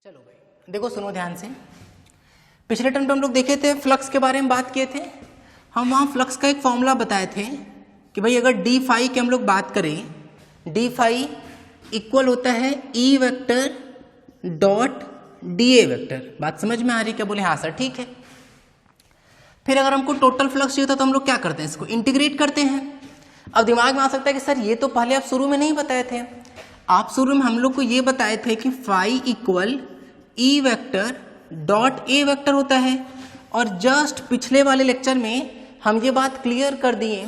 चलो भाई देखो सुनो ध्यान से। पिछले टर्म पे हम लोग देखे थे फ्लक्स के बारे में बात किए थे। हम वहाँ फ्लक्स का एक फॉर्मूला बताए थे कि भाई अगर डी फाई की हम लोग बात करें, डी फाई इक्वल होता है ई vector dot D A vector. बात समझ में आ रही क्या? बोले हाँ सर ठीक है। फिर अगर हमको टोटल फ्लक्स चाहिए तो हम लोग क्या करते हैं, इसको इंटीग्रेट करते हैं। अब दिमाग में आ सकता है कि सर ये तो पहले आप शुरू में नहीं बताए थे। आप शुरू में हम लोग को ये बताए थे कि phi equal E vector dot A vector होता है, और जस्ट पिछले वाले लेक्चर में हम ये बात क्लियर कर दिए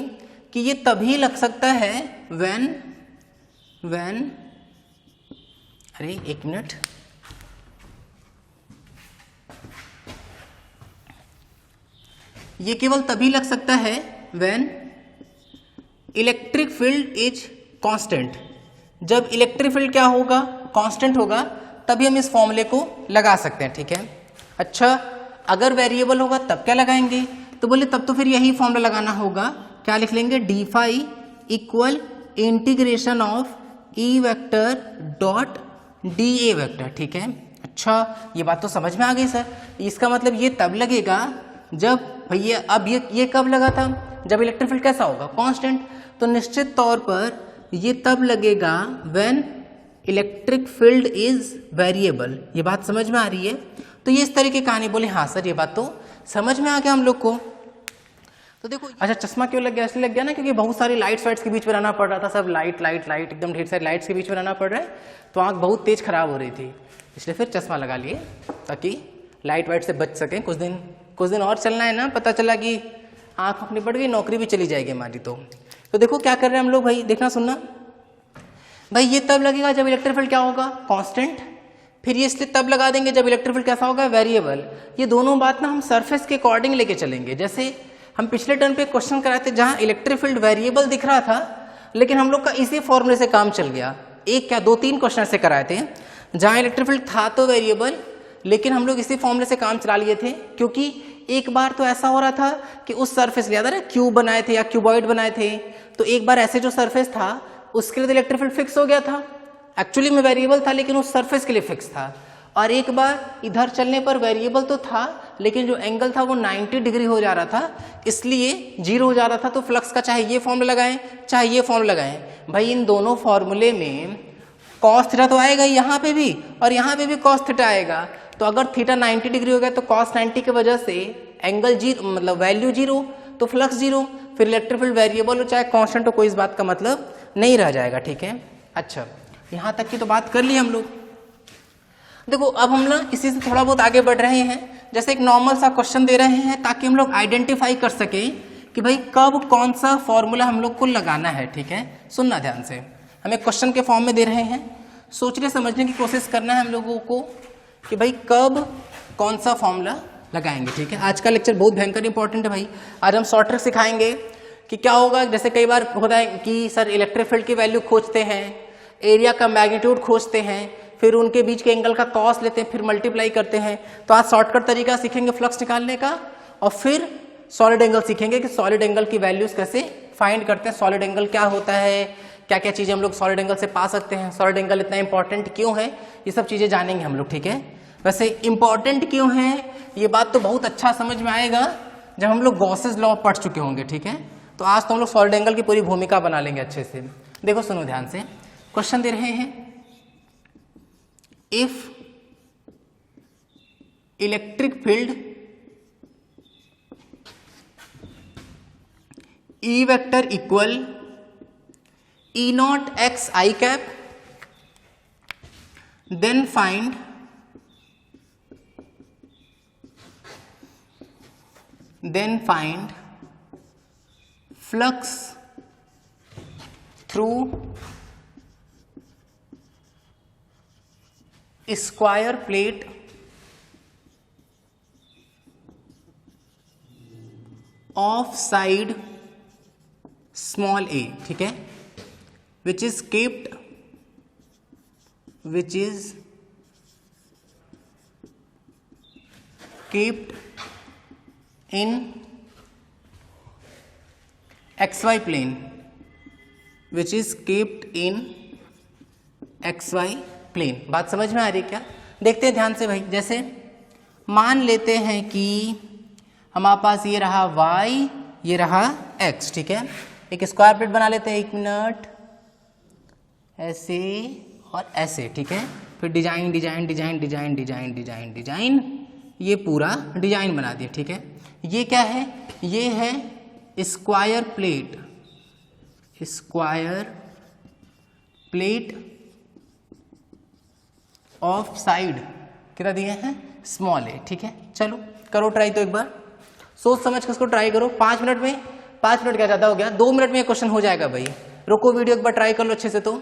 कि ये तभी लग सकता है व्हेन अरे एक मिनट, ये केवल तभी लग सकता है when electric field is constant. जब इलेक्ट्रिक फील्ड क्या होगा, कांस्टेंट होगा, तभी हम इस फॉर्मूले को लगा सकते हैं। ठीक है। अच्छा, अगर वेरिएबल होगा तब क्या लगाएंगे? तो बोले तब तो फिर यही फॉर्मूला लगाना होगा। क्या लिख लेंगे? D phi equal integration of E vector dot D A vector. ठीक है। अच्छा, ये बात तो समझ में आ गई सर। इसका मतलब ये तब लगेगा जब भैया, अब ये कब लगा था? जब इलेक्ट्रिक फील्ड कैसा होगा, कांस्टेंट। तो निश्चित तौर पर ये तब लगेगा when electric field is variable. ये बात समझ में आ रही है? तो ये इस तरह की कहानी। बोले हाँ सर ये बात तो समझ में आ गया हम लोग को। तो देखो, अच्छा चश्मा क्यों लग गया? इसलिए लग गया ना क्योंकि बहुत सारी लाइट्स वाइट्स के बीच में रहना पड़ रहा था। सब लाइट एकदम ढेर सारी लाइट्स के बीच में रहना पड़ रहा है, तो आँख बहुत तेज खराब हो रही थी, इसलिए फिर चश्मा लगा लिए ताकि लाइट वाइट से बच सकें। कुछ दिन और चलना है ना, पता चला कि आँख अपनी बढ़ गई, नौकरी भी चली जाएगी हमारी। तो देखो क्या कर रहे हैं हम लोग भाई, देखना सुनना भाई। ये तब लगेगा जब इलेक्ट्रिक फील्ड क्या होगा, कांस्टेंट। फिर ये इसलिए तब लगा देंगे जब इलेक्ट्रिक फील्ड कैसा होगा, वेरिएबल। ये दोनों बात ना हम सरफेस के अकॉर्डिंग लेके चलेंगे। जैसे हम पिछले टर्म पे क्वेश्चन कराए थे जहां इलेक्ट्रिक फील्ड वेरिएबल दिख रहा था, लेकिन हम लोग का इसी फॉर्मूले से काम चल गया। एक क्या 2-3 क्वेश्चन से कराए थे जहां इलेक्ट्रिक फील्ड था तो वेरिएबल, लेकिन हम लोग इसी फॉर्मूले से काम चला लिए थे। क्योंकि एक बार तो ऐसा हो रहा था कि उस सरफेस याद है ना, क्यूब बनाए थे या क्यूबॉइड बनाए थे, तो एक बार ऐसे जो सरफेस था उसके लिए तो इलेक्ट्रिक फील्ड फिक्स हो गया था। एक्चुअली में वेरिएबल था लेकिन उस सरफेस के लिए फिक्स था। और एक बार इधर चलने पर वेरिएबल तो था लेकिन जो एंगल था वो 90 डिग्री हो जा रहा था, इसलिए 0 हो जा रहा था। तो फ्लक्स का चाहे ये फॉर्मूला लगाएं चाहे ये फॉर्मूला लगाएं, भाई इन दोनों फॉर्मूले में कॉस थीटा तो आएगा यहाँ पे भी और यहाँ पे भी कॉस थीटा आएगा। तो अगर थीटा 90 डिग्री हो गया तो कॉस 90 की वजह से एंगल 0, मतलब वैल्यू 0, तो फ्लक्स 0। फिर इलेक्ट्रिक फील्ड वेरिएबल हो चाहे कांस्टेंट हो, कोई इस बात का मतलब नहीं रह जाएगा। ठीक है। अच्छा, यहाँ तक की तो बात कर ली हम लोग। देखो अब हम लोग इसी से थोड़ा बहुत आगे बढ़ रहे हैं। जैसे एक नॉर्मल सा क्वेश्चन दे रहे हैं ताकि हम लोग आइडेंटिफाई कर सके कि भाई कब कौन सा फॉर्मूला हम लोग को लगाना है। ठीक है, सुनना ध्यान से। हमें क्वेश्चन के फॉर्म में दे रहे हैं, सोचने समझने की कोशिश करना है हम लोगों को कि भाई कब कौन सा फॉर्मूला लगाएंगे। ठीक है, आज का लेक्चर बहुत भयंकर इंपॉर्टेंट है भाई। आज हम शॉर्ट ट्रिक सिखाएंगे कि क्या होगा। जैसे कई बार होता है कि सर इलेक्ट्रिक फील्ड की वैल्यू खोजते हैं, एरिया का मैग्नीट्यूड खोजते हैं, फिर उनके बीच के एंगल का कॉस लेते हैं, फिर मल्टीप्लाई करते हैं। तो आज शॉर्टकट तरीका सीखेंगे फ्लक्स निकालने का, और फिर सॉलिड एंगल सीखेंगे कि सॉलिड एंगल की वैल्यूज कैसे फाइंड करते हैं, सॉलिड एंगल क्या होता है, क्या क्या चीजें हम लोग सॉलिड एंगल से पा सकते हैं, सॉलिड एंगल इतना इंपॉर्टेंट क्यों है, ये सब चीजें जानेंगे हम लोग। ठीक है, वैसे इंपॉर्टेंट क्यों है ये बात तो बहुत अच्छा समझ में आएगा जब हम लोग गॉसेस लॉ पढ़ चुके होंगे। ठीक है, तो आज तो हम लोग सॉलिड एंगल की पूरी भूमिका बना लेंगे अच्छे से। देखो सुनो ध्यान से, क्वेश्चन दे रहे हैं, if electric field E vector equal E naught x i cap, then find flux through square plate of side small a, ठीक है, which is kept in xy plane, which is kept in xy plane. बात समझ में आ रही है क्या? देखते हैं ध्यान से भाई। जैसे मान लेते हैं कि हमारे पास ये रहा y, ये रहा x, ठीक है। एक स्क्वायर प्लेट बना लेते हैं, 1 मिनट, ऐसे और ऐसे, ठीक है। फिर design design design design design design design, ये पूरा डिजाइन बना दिया, ठीक है। ये क्या है? ये है square plate, square plate of side कितना दिए हैं? स्मॉल ए, ठीक है। चलो करो ट्राई, तो एक बार सोच समझ कर इसको ट्राई करो। 5 मिनट में, 5 मिनट क्या ज़्यादा हो गया, 2 मिनट में ये क्वेश्चन हो जाएगा भाई। रुको वीडियो एक बार ट्राई कर लो अच्छे से। तो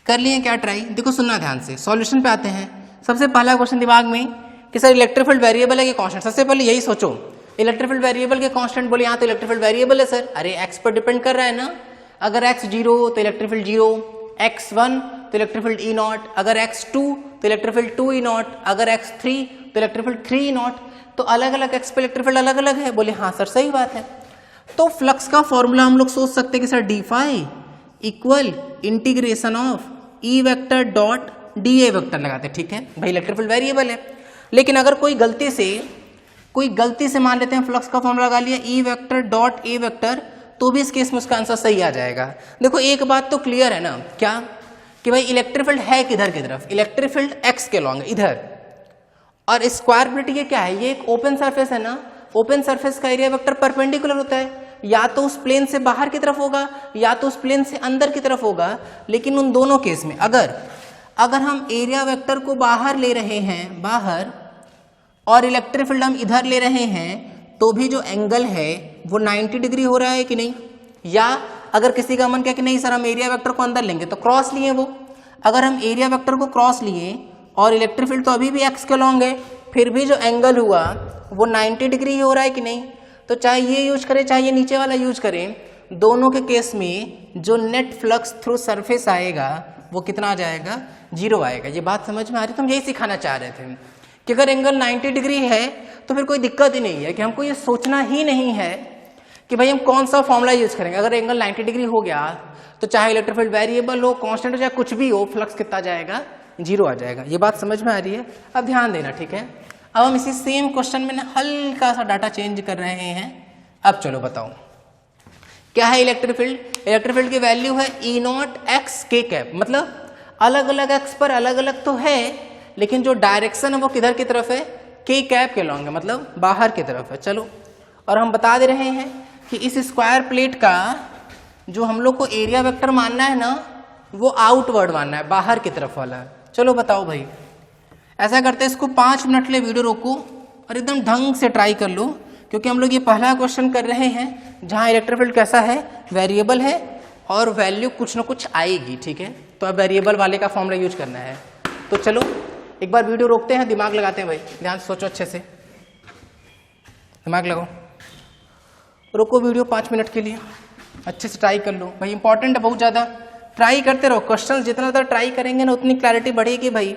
कर लिए क्या ट्राई? देखो सुनना ध्यान से, सॉल्यूशन पे आते हैं। सबसे पहला क्वेश्चन दिमाग में कि सर इलेक्ट्रिक फील्ड वेरिएबल है कि कांस्टेंट। सबसे पहले यही सोचो, इलेक्ट्रिक फील्ड वेरिएबल के कांस्टेंट बोले, यहाँ तो इलेक्ट्रिक फील्ड वेरिएबल है सर। अरे एक्स पर डिपेंड कर रहा है ना। अगर एक्स 0 तो इलेक्ट्रिक फील्ड 0, x1 तो इलेक्ट्रिक फील्ड E0, अगर x2 तो इलेक्ट्रिक फील्ड 2E0, अगर x3 तो इलेक्ट्रिक फील्ड 3E0। तो अलग अलग x पे इलेक्ट्रिक फील्ड अलग अलग है। बोले हाँ सर सही बात है। तो फ्लक्स का फॉर्मूला हम लोग सोच सकते हैं कि sir D phi equal integration of E vector dot DA vector लगाते, ठीक है भाई। इलेक्ट्रिक फील्ड वेरिएबल है, लेकिन अगर कोई गलती से मान लेते हैं फ्लक्स का फॉर्मूला लगा लिया E vector dot A vector, तो भी इस केस में उसका आंसर सही आ जाएगा। देखो एक बात तो क्लियर है ना, क्या कि भाई इलेक्ट्रिक फील्ड है किधर की तरफ? इलेक्ट्रिक फील्ड x के लॉन्ग इधर, और स्क्वायर प्लेट ये क्या है? ये एक ओपन सरफेस है ना। ओपन सरफेस का एरिया वेक्टर परपेंडिकुलर होता है, या तो उस प्लेन से बाहर की तरफ होगा या तो उस प्लेन से अंदर की तरफ होगा। लेकिन उन दोनों केस में अगर हम एरिया वेक्टर को बाहर ले रहे हैं, बाहर, और इलेक्ट्रिक फील्ड हम इधर ले रहे हैं, तो भी जो एंगल है वो 90 डिग्री हो रहा है कि नहीं? या अगर किसी का मन किया कि नहीं सर हम एरिया वेक्टर को अंदर लेंगे, तो क्रॉस लिए वो। अगर हम एरिया वेक्टर को क्रॉस लिए और इलेक्ट्रिक फील्ड तो अभी भी x के लॉन्ग है, फिर भी जो एंगल हुआ वो 90 डिग्री ही हो रहा है कि नहीं? तो चाहे ये यूज करें चाहे ये नीचे वाला यूज करें, दोनों के केस में जो नेट फ्लक्स थ्रू सरफेस आएगा वो कितना आ जाएगा? 0 आएगा। ये बात समझ में आ रही? तो हम यही सिखाना चाह रहे थे कि अगर एंगल 90 डिग्री है तो फिर कोई दिक्कत ही नहीं है, कि हमको ये सोचना ही नहीं है कि भाई हम कौन सा फॉर्मूला यूज करेंगे। अगर एंगल 90 डिग्री हो गया तो चाहे इलेक्ट्रिक फील्ड वेरिएबल हो, कांस्टेंट हो, चाहे कुछ भी हो, फ्लक्स कितना आ जाएगा? 0 आ जाएगा। ये बात समझ में आ रही है? अब ध्यान देना, ठीक है। अब हम इसी सेम क्वेश्चन में हल्का सा डाटा चेंज कर रहे हैं। अब चलो बताओ क्या है इलेक्ट्रिक फील्ड? इलेक्ट्रिक फील्ड की वैल्यू है E0 x k कैप, मतलब अलग अलग x पर अलग अलग तो है, लेकिन जो डायरेक्शन है वो किधर की तरफ है? k कैप के लॉन्ग है, मतलब बाहर की तरफ है। चलो, और हम बता दे रहे हैं कि इस स्क्वायर प्लेट का जो हम लोग को एरिया वेक्टर मानना है ना, वो आउटवर्ड मानना है, बाहर की तरफ वाला। चलो बताओ भाई, ऐसा करते हैं, इसको 5 मिनट के लिए वीडियो रोको और एकदम ढंग से ट्राई कर लो, क्योंकि हम लोग ये पहला क्वेश्चन कर रहे हैं जहाँ इलेक्ट्रिक फील्ड कैसा है? वेरिएबल है और वैल्यू कुछ ना कुछ आएगी, ठीक है। तो अब वेरिएबल वाले का फॉर्मूला यूज करना है। तो चलो एक बार वीडियो रोकते हैं, दिमाग लगाते हैं भाई, ध्यान से सोचो, अच्छे से दिमाग लगाओ। रोको वीडियो 5 मिनट के लिए, अच्छे से ट्राई कर लो भाई, इंपॉर्टेंट है बहुत ज़्यादा। ट्राई करते रहो, क्वेश्चन जितना ज़्यादा ट्राई करेंगे ना उतनी क्लैरिटी बढ़ेगी भाई।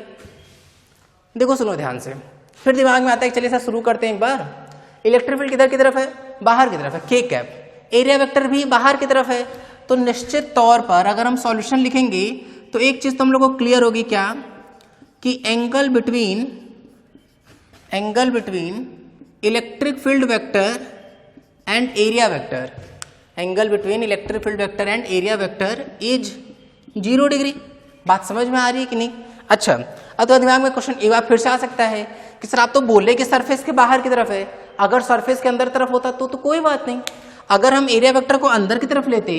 देखो सुनो ध्यान से, फिर दिमाग में आता है चलिए सर शुरू करते हैं एक बार। इलेक्ट्रिक फील्ड किधर की तरफ है? बाहर की तरफ है, k कैप। एरिया वेक्टर भी बाहर की तरफ है, तो निश्चित तौर पर अगर हम सॉल्यूशन लिखेंगे तो एक चीज तो हम लोग को क्लियर होगी, क्या कि angle between electric field vector and area vector, angle between electric field vector and area vector is 0 degree. बात समझ में आ रही है कि नहीं? अच्छा, अब तो दिमाग में क्वेश्चन एक बार फिर से आ सकता है कि सर आप तो बोले कि सरफेस के बाहर की तरफ है, अगर सरफेस के अंदर तरफ होता तो कोई बात नहीं। अगर हम एरिया वेक्टर को अंदर की तरफ लेते,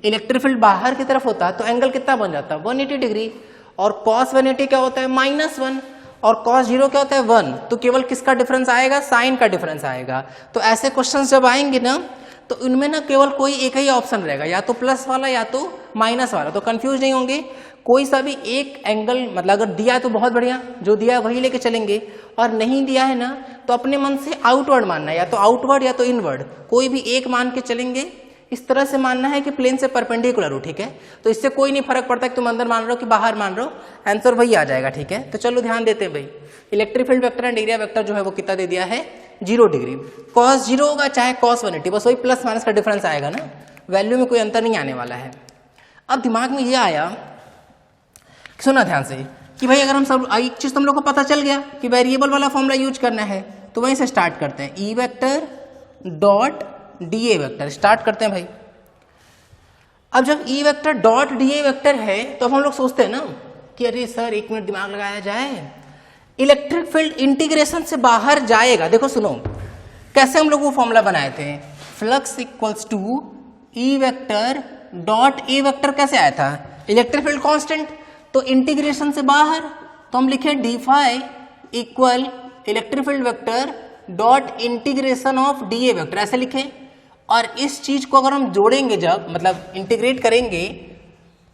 इलेक्ट्रिक फील्ड बाहर की तरफ होता, तो एंगल कितना बन जाता? 180 डिग्री। और cos 180 क्या होता है? -1। और cos 0 क्या होता है? 1। तो केवल किसका डिफरेंस आएगा? साइन का डिफरेंस आएगा। तो ऐसे क्वेश्चन जब आएंगे ना, तो इनमें ना केवल कोई एक ही ऑप्शन रहेगा, या तो प्लस वाला या तो माइनस वाला। तो कंफ्यूज नहीं होंगे, कोई सा भी एक एंगल, मतलब अगर दिया है तो बहुत बढ़िया, जो दिया है वही लेके चलेंगे, और नहीं दिया है ना तो अपने मन से आउटवर्ड मानना है, या तो आउटवर्ड या तो इनवर्ड, कोई भी एक मान के चलेंगे। इस तरह से मानना है कि प्लेन से परपेंडिकुलर हो, ठीक है। तो इससे कोई नहीं फर्क पड़ता कि तुम अंदर मान रहे हो कि बाहर मान रहे हो, आंसर वही आ जाएगा, ठीक है। तो चलो ध्यान देते हैं भाई, electric field vector and area vector जो है वो कितना दे दिया है? 0 डिग्री। cos 0 होगा चाहे cos 180, बस वही प्लस माइनस का डिफरेंस आएगा ना, वैल्यू में कोई अंतर नहीं आने वाला है। अब दिमाग में ये आया, सुना ध्यान से, कि भाई अगर हम सब एक चीज़ तुम लोग को पता चल गया कि वेरिएबल वाला फॉर्मूला यूज करना है, तो वहीं से स्टार्ट करते हैं, ई vector dot D A vector start करते हैं भाई। अब जब ई vector dot D A vector है तो हम लोग सोचते हैं ना कि अरे सर 1 मिनट दिमाग लगाया जाए, इलेक्ट्रिक फील्ड इंटीग्रेशन से बाहर जाएगा। देखो सुनो कैसे हम लोग वो फॉर्मूला बनाए थे, flux equals to E vector dot A vector कैसे आया था, इलेक्ट्रिक फील्ड कांस्टेंट, तो इंटीग्रेशन से बाहर तो हम लिखे D phi equal electric field vector dot integration of D A vector, ऐसे लिखे। और इस चीज को अगर हम जोड़ेंगे, जब मतलब इंटीग्रेट करेंगे,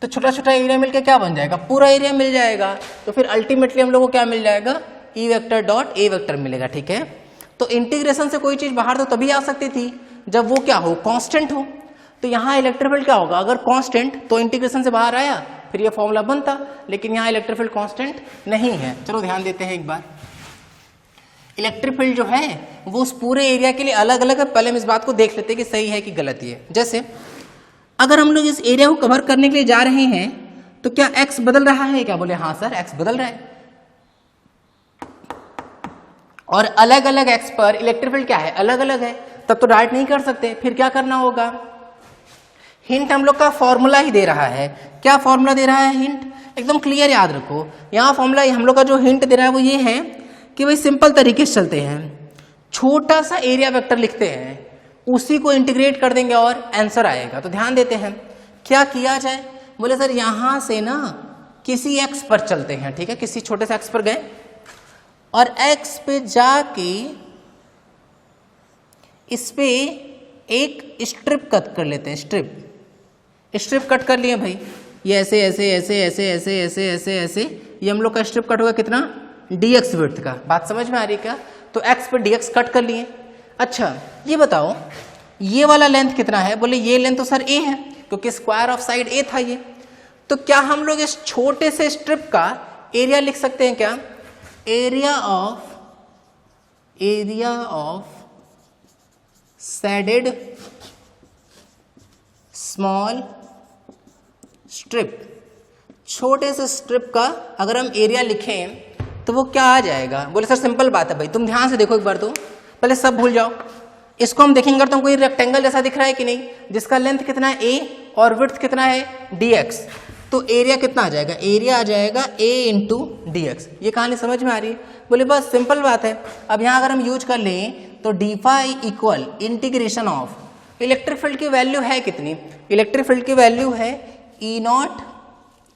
तो छोटा छोटा एरिया मिलकर क्या बन जाएगा, पूरा एरिया मिल जाएगा। तो फिर अल्टीमेटली हम लोग को क्या मिल जाएगा, ई वेक्टर डॉट ए वेक्टर मिलेगा। ठीक है, तो इंटीग्रेशन से कोई चीज बाहर तो तभी आ सकती थी जब वो क्या हो, कांस्टेंट हो। तो यहाँ इलेक्ट्रिक फील्ड क्या होगा, अगर कांस्टेंट तो इंटीग्रेशन से बाहर आया, फिर ये फॉर्मूला बनता, लेकिन यहाँ इलेक्ट्रिक फील्ड कांस्टेंट नहीं है। चलो ध्यान देते हैं एक बार, इलेक्ट्रिक फील्ड जो है वो उस पूरे एरिया के लिए अलग अलग है। पहले हम इस बात को देख लेते हैं कि सही है कि गलती है। जैसे अगर हम लोग इस एरिया को कवर करने के लिए जा रहे हैं तो क्या x बदल रहा है क्या, बोले हाँ सर x बदल रहा है। और अलग अलग x पर इलेक्ट्रिक फील्ड क्या है, अलग अलग है, तब तो डायरेक्ट नहीं कर सकते। फिर क्या करना होगा, हिंट हम लोग का फॉर्मूला ही दे रहा है। क्या फॉर्मूला दे रहा है, हिंट एकदम क्लियर याद रखो। यहाँ फॉर्मूला हम लोग का जो हिंट दे रहा है वो ये है कि भाई सिंपल तरीके से चलते हैं, छोटा सा एरिया वेक्टर लिखते हैं, उसी को इंटीग्रेट कर देंगे और आंसर आएगा। तो ध्यान देते हैं क्या किया जाए, बोले सर यहां से ना किसी x पर चलते हैं। ठीक है, किसी छोटे से x पर गए और x पे जाके इस पे एक स्ट्रिप कट कर लेते हैं। स्ट्रिप कट कर लिए भाई, ये ऐसे ऐसे ऐसे ऐसे ऐसे ऐसे ऐसे ऐसे, ये हम लोग का स्ट्रिप कट होगा कितना, dx विड्थ का। बात समझ में आ रही क्या, तो x पे dx कट कर लिए। अच्छा ये बताओ ये वाला लेंथ कितना है, बोले ये लेंथ तो सर a है क्योंकि स्क्वायर ऑफ साइड a था ये। तो क्या हम लोग इस छोटे से स्ट्रिप का एरिया लिख सकते हैं क्या, area of shaded small strip, छोटे से स्ट्रिप का अगर हम एरिया लिखें तो वो क्या आ जाएगा। बोले सर सिंपल बात है भाई, तुम ध्यान से देखो एक बार, तो पहले सब भूल जाओ, इसको हम देखेंगे तो कोई रेक्टेंगल जैसा दिख रहा है कि नहीं, जिसका लेंथ कितना है a और विड्थ कितना है dx। तो एरिया कितना आ जाएगा, एरिया आ जाएगा a इंटू dx। ये कहानी समझ में आ रही है, बोले बस सिंपल बात है। अब यहाँ अगर हम यूज कर लें तो D phi equal integration of electric field की वैल्यू है कितनी, इलेक्ट्रिक फील्ड की वैल्यू है ई नॉट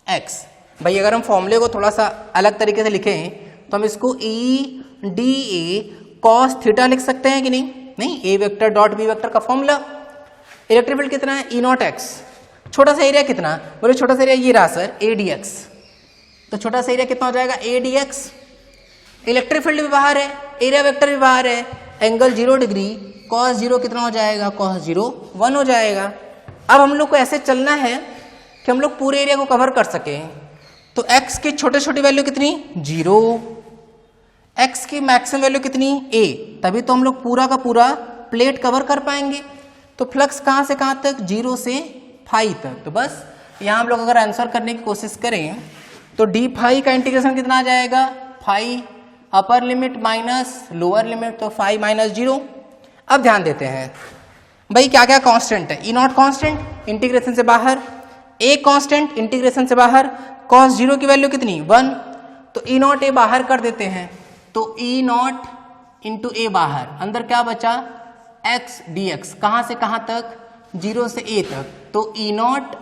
एक्स। भाई अगर हम फॉर्मूले को थोड़ा सा अलग तरीके से लिखें तो हम इसको E D A cos theta लिख सकते हैं कि नहीं, ए वेक्टर डॉट बी वेक्टर का फॉर्मूला। इलेक्ट्रिक फील्ड कितना है, ई नॉट एक्स। छोटा सा एरिया कितना, बोले छोटा सा एरिया ये रहा सर ए डी एक्स। तो छोटा सा एरिया कितना हो जाएगा, A D x. Electric field भी बाहर है, एरिया वेक्टर भी बाहर है, एंगल 0 डिग्री, कॉस 0 कितना हो जाएगा, कॉस 0 1 हो जाएगा। अब हम लोग को ऐसे चलना है कि हम लोग पूरे एरिया को कवर कर सके। तो x की छोटे छोटी वैल्यू कितनी, 0, x की मैक्सिमम वैल्यू कितनी, a, तभी तो हम लोग पूरा का पूरा प्लेट कवर कर पाएंगे। तो फ्लक्स कहाँ से कहाँ तक, 0 से फाई तक। तो बस यहाँ हम लोग अगर आंसर करने की कोशिश करें तो डी फाई का इंटीग्रेशन कितना आ जाएगा, phi upper limit minus lower limit, तो फाई माइनस 0। अब ध्यान देते हैं भाई क्या क्या कांस्टेंट है, ई नॉट कांस्टेंट इंटीग्रेशन से बाहर, ए कांस्टेंट इंटीग्रेशन से बाहर, cos 0 की वैल्यू कितनी 1, तो ई नॉट ए बाहर कर देते हैं। तो ई नॉट इंटू ए बाहर, अंदर क्या बचा x dx, कहाँ से कहाँ तक, 0 से a तक। तो ई नॉट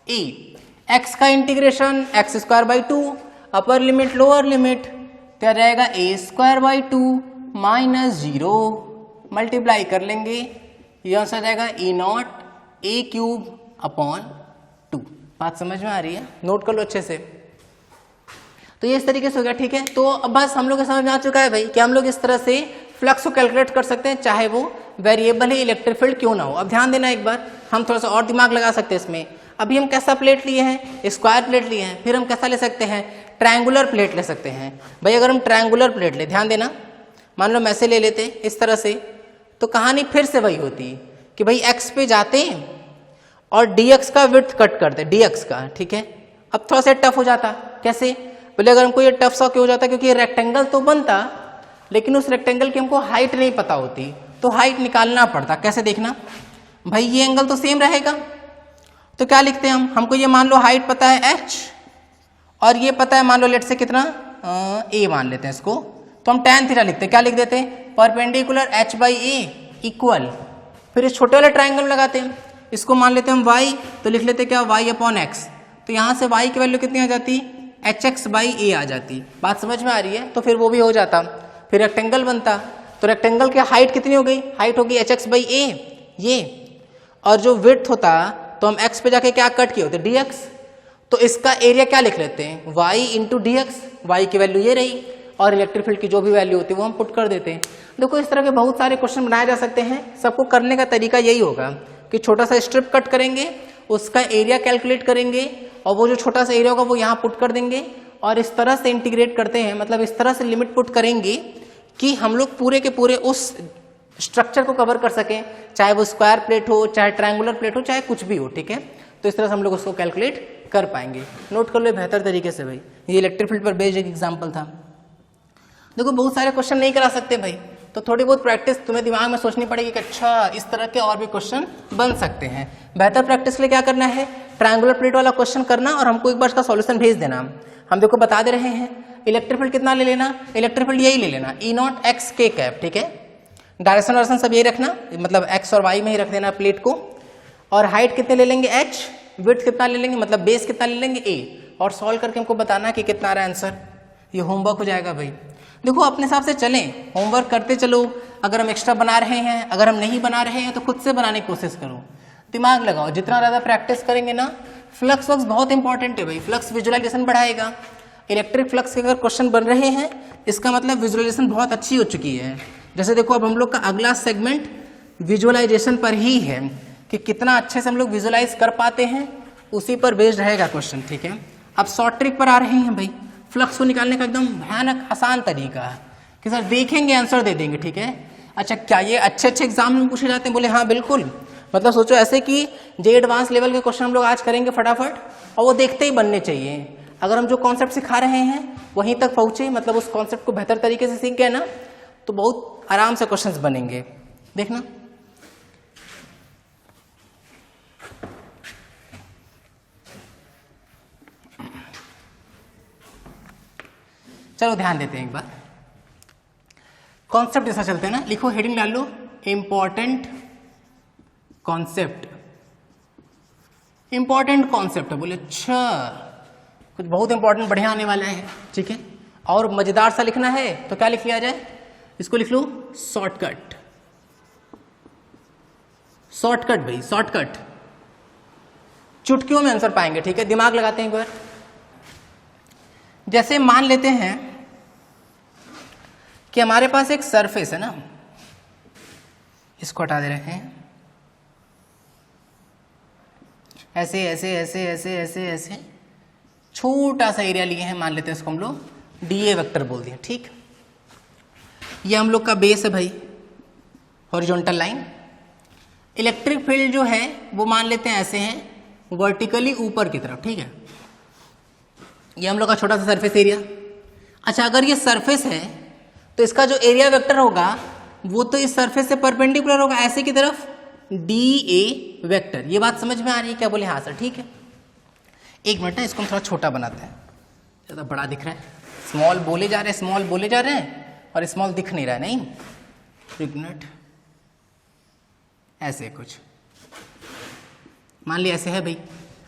ए, x का integration x square by 2, upper limit lower limit, क्या जाएगा a square by 2 minus 0, multiply कर लेंगे, ये आंसर जाएगा ई नॉट ए क्यूब अपॉन 2। बात समझ में आ रही है, नोट कर लो अच्छे से। तो ये इस तरीके से हो गया, ठीक है। तो अब बस हम लोग को समझ में आ चुका है भाई कि हम लोग इस तरह से फ्लक्स को कैलकुलेट कर सकते हैं, चाहे वो वेरिएबल है इलेक्ट्रिक फील्ड क्यों ना हो। अब ध्यान देना एक बार, हम थोड़ा सा और दिमाग लगा सकते हैं इसमें। अभी हम कैसा प्लेट लिए हैं, स्क्वायर प्लेट लिए हैं, फिर हम कैसा ले सकते हैं, ट्रायंगुलर प्लेट ले सकते हैं। भाई अगर हम ट्रायंगुलर प्लेट ले, ध्यान देना, मान लो हम ऐसे ले लेते इस तरह से, तो कहानी फिर से वही होती कि भाई एक्स पे जाते और dx का विड्थ कट करते, dx का, ठीक है। अब थोड़ा सा टफ हो जाता, कैसे, बोले अगर हमको ये टफ सा क्यों हो जाता, क्योंकि ये रेक्टेंगल तो बनता लेकिन उस रेक्टेंगल की हमको हाइट नहीं पता होती, तो हाइट निकालना पड़ता। कैसे देखना भाई, ये एंगल तो सेम रहेगा, तो क्या लिखते हैं हमको ये मान लो हाइट पता है h और ये पता है मान लो लेट से कितना a मान लेते हैं इसको, तो हम tan थीटा लिखते हैं। क्या लिख देते हैं, perpendicular h by a equal, फिर इस छोटे वाले ट्राइंगल लगाते हैं, इसको मान लेते हैं हम y, तो लिख लेते हैं क्या y अपॉन x, तो यहाँ से y की वैल्यू कितनी आ जाती, hx बाई a आ जाती। बात समझ में आ रही है, तो फिर वो भी हो जाता, फिर रेक्टेंगल बनता। तो रेक्टेंगल की हाइट कितनी हो गई, हाइट होगी hx बाई a ये, और जो विड्थ होता तो हम x पे जाके क्या कट किए होते dx, तो इसका एरिया क्या लिख लेते हैं y into D x, y की वैल्यू ये रही और इलेक्ट्रिक फील्ड की जो भी वैल्यू होती है वो हम पुट कर देते हैं। देखो इस तरह के बहुत सारे क्वेश्चन बनाए जा सकते हैं, सबको करने का तरीका यही होगा कि छोटा सा स्ट्रिप कट करेंगे, उसका एरिया कैलकुलेट करेंगे और वो जो छोटा सा एरिया होगा वो यहाँ पुट कर देंगे और इस तरह से इंटीग्रेट करते हैं, मतलब इस तरह से लिमिट पुट करेंगे कि हम लोग पूरे के पूरे उस स्ट्रक्चर को कवर कर सकें, चाहे वो स्क्वायर प्लेट हो, चाहे ट्रायंगुलर प्लेट हो, चाहे कुछ भी हो, ठीक है। तो इस तरह से हम लोग उसको कैलकुलेट कर पाएंगे। नोट कर लो बेहतर तरीके से भाई, ये इलेक्ट्रिक फील्ड पर बेस्ड एक एग्जांपल था। देखो बहुत सारे क्वेश्चन नहीं करा सकते भाई, तो थोड़ी बहुत प्रैक्टिस तुम्हें दिमाग में सोचनी पड़ेगी कि अच्छा इस तरह के और भी क्वेश्चन बन सकते हैं। बेहतर प्रैक्टिस के लिए क्या करना है, ट्रायंगुलर प्लेट वाला क्वेश्चन करना और हमको एक बार इसका सॉल्यूशन भेज देना। हम देखो बता दे रहे हैं, इलेक्ट्रिक फील्ड कितना ले लेना, इलेक्ट्रिक फील्ड यही ले लेना ई नॉट एक्स के कैप, ठीक है। डायरेक्शन वायरेक्शन सब यही रखना, मतलब एक्स और वाई में ही रख देना प्लेट को, और हाइट कितने ले लेंगे h, विड्थ कितना ले लेंगे, मतलब बेस कितना ले लेंगे a, और सॉल्व करके हमको बताना कि कितना आ रहा है आंसर। ये होमवर्क हो जाएगा भाई। देखो अपने हिसाब से चलें, होमवर्क करते चलो, अगर हम एक्स्ट्रा बना रहे हैं, अगर हम नहीं बना रहे हैं तो खुद से बनाने की कोशिश करो, दिमाग लगाओ। जितना ज़्यादा प्रैक्टिस करेंगे ना, फ्लक्स वक्स बहुत इंपॉर्टेंट है भाई, फ्लक्स विजुअलाइजेशन बढ़ाएगा। इलेक्ट्रिक फ्लक्स के अगर क्वेश्चन बन रहे हैं इसका मतलब विजुअलाइजेशन बहुत अच्छी हो चुकी है। जैसे देखो अब हम लोग का अगला सेगमेंट विजुअलाइजेशन पर ही है कि कितना अच्छे से हम लोग विजुअलाइज कर पाते हैं, उसी पर बेस्ड रहेगा क्वेश्चन, ठीक है। अब शॉर्ट ट्रिक पर आ रहे हैं भाई, फ्लक्स को निकालने का एकदम भयानक आसान तरीका है कि सर देखेंगे आंसर दे देंगे, ठीक है। अच्छा क्या ये अच्छे अच्छे एग्जाम में पूछे जाते हैं, बोले हाँ बिल्कुल, मतलब सोचो ऐसे कि जे एडवांस लेवल के क्वेश्चन हम लोग आज करेंगे फटाफट और वो देखते ही बनने चाहिए। अगर हम जो कॉन्सेप्ट सिखा रहे हैं वहीं तक पहुंचे, मतलब उस कॉन्सेप्ट को बेहतर तरीके से सीख गए ना, तो बहुत आराम से क्वेश्चंस बनेंगे, देखना। चलो ध्यान देते हैं एक बार, कॉन्सेप्ट जैसा चलते हैं ना, लिखो हेडिंग डाल लो इंपॉर्टेंट कॉन्सेप्ट। इंपॉर्टेंट कॉन्सेप्ट है, बोले अच्छा कुछ बहुत इंपॉर्टेंट बढ़िया आने वाला है, ठीक है। और मजेदार सा लिखना है तो क्या लिख लिया जाए, इसको लिख लो शॉर्टकट। शॉर्टकट भाई, शॉर्टकट, चुटकियों में आंसर पाएंगे, ठीक है। दिमाग लगाते हैं एक बार। जैसे मान लेते हैं कि हमारे पास एक सरफेस है ना, इसको हटा दे रहे हैं, ऐसे ऐसे ऐसे ऐसे ऐसे ऐसे छोटा सा एरिया लिए हैं, मान लेते हैं इसको हम लोग डीए वेक्टर बोल दिए, ठीक। ये हम लोग का बेस है भाई, हॉरिजॉन्टल लाइन। इलेक्ट्रिक फील्ड जो है वो मान लेते हैं ऐसे हैं वर्टिकली ऊपर की तरफ, ठीक है। ये हम लोग का छोटा सा सरफेस एरिया। अच्छा अगर ये सरफेस है तो इसका जो एरिया वेक्टर होगा वो तो इस सरफेस से परपेंडिकुलर होगा ऐसे की तरफ, डी ए वेक्टर। ये बात समझ में आ रही है क्या, बोले हाँ सर ठीक है। एक मिनट है, इसको हम थोड़ा छोटा बनाते हैं, ज़्यादा बड़ा दिख रहा है, स्मॉल बोले जा रहे हैं, स्मॉल बोले जा रहे हैं और स्मॉल दिख नहीं रहा है, नहीं। एक मिनट, ऐसे कुछ मान लिया ऐसे है भाई।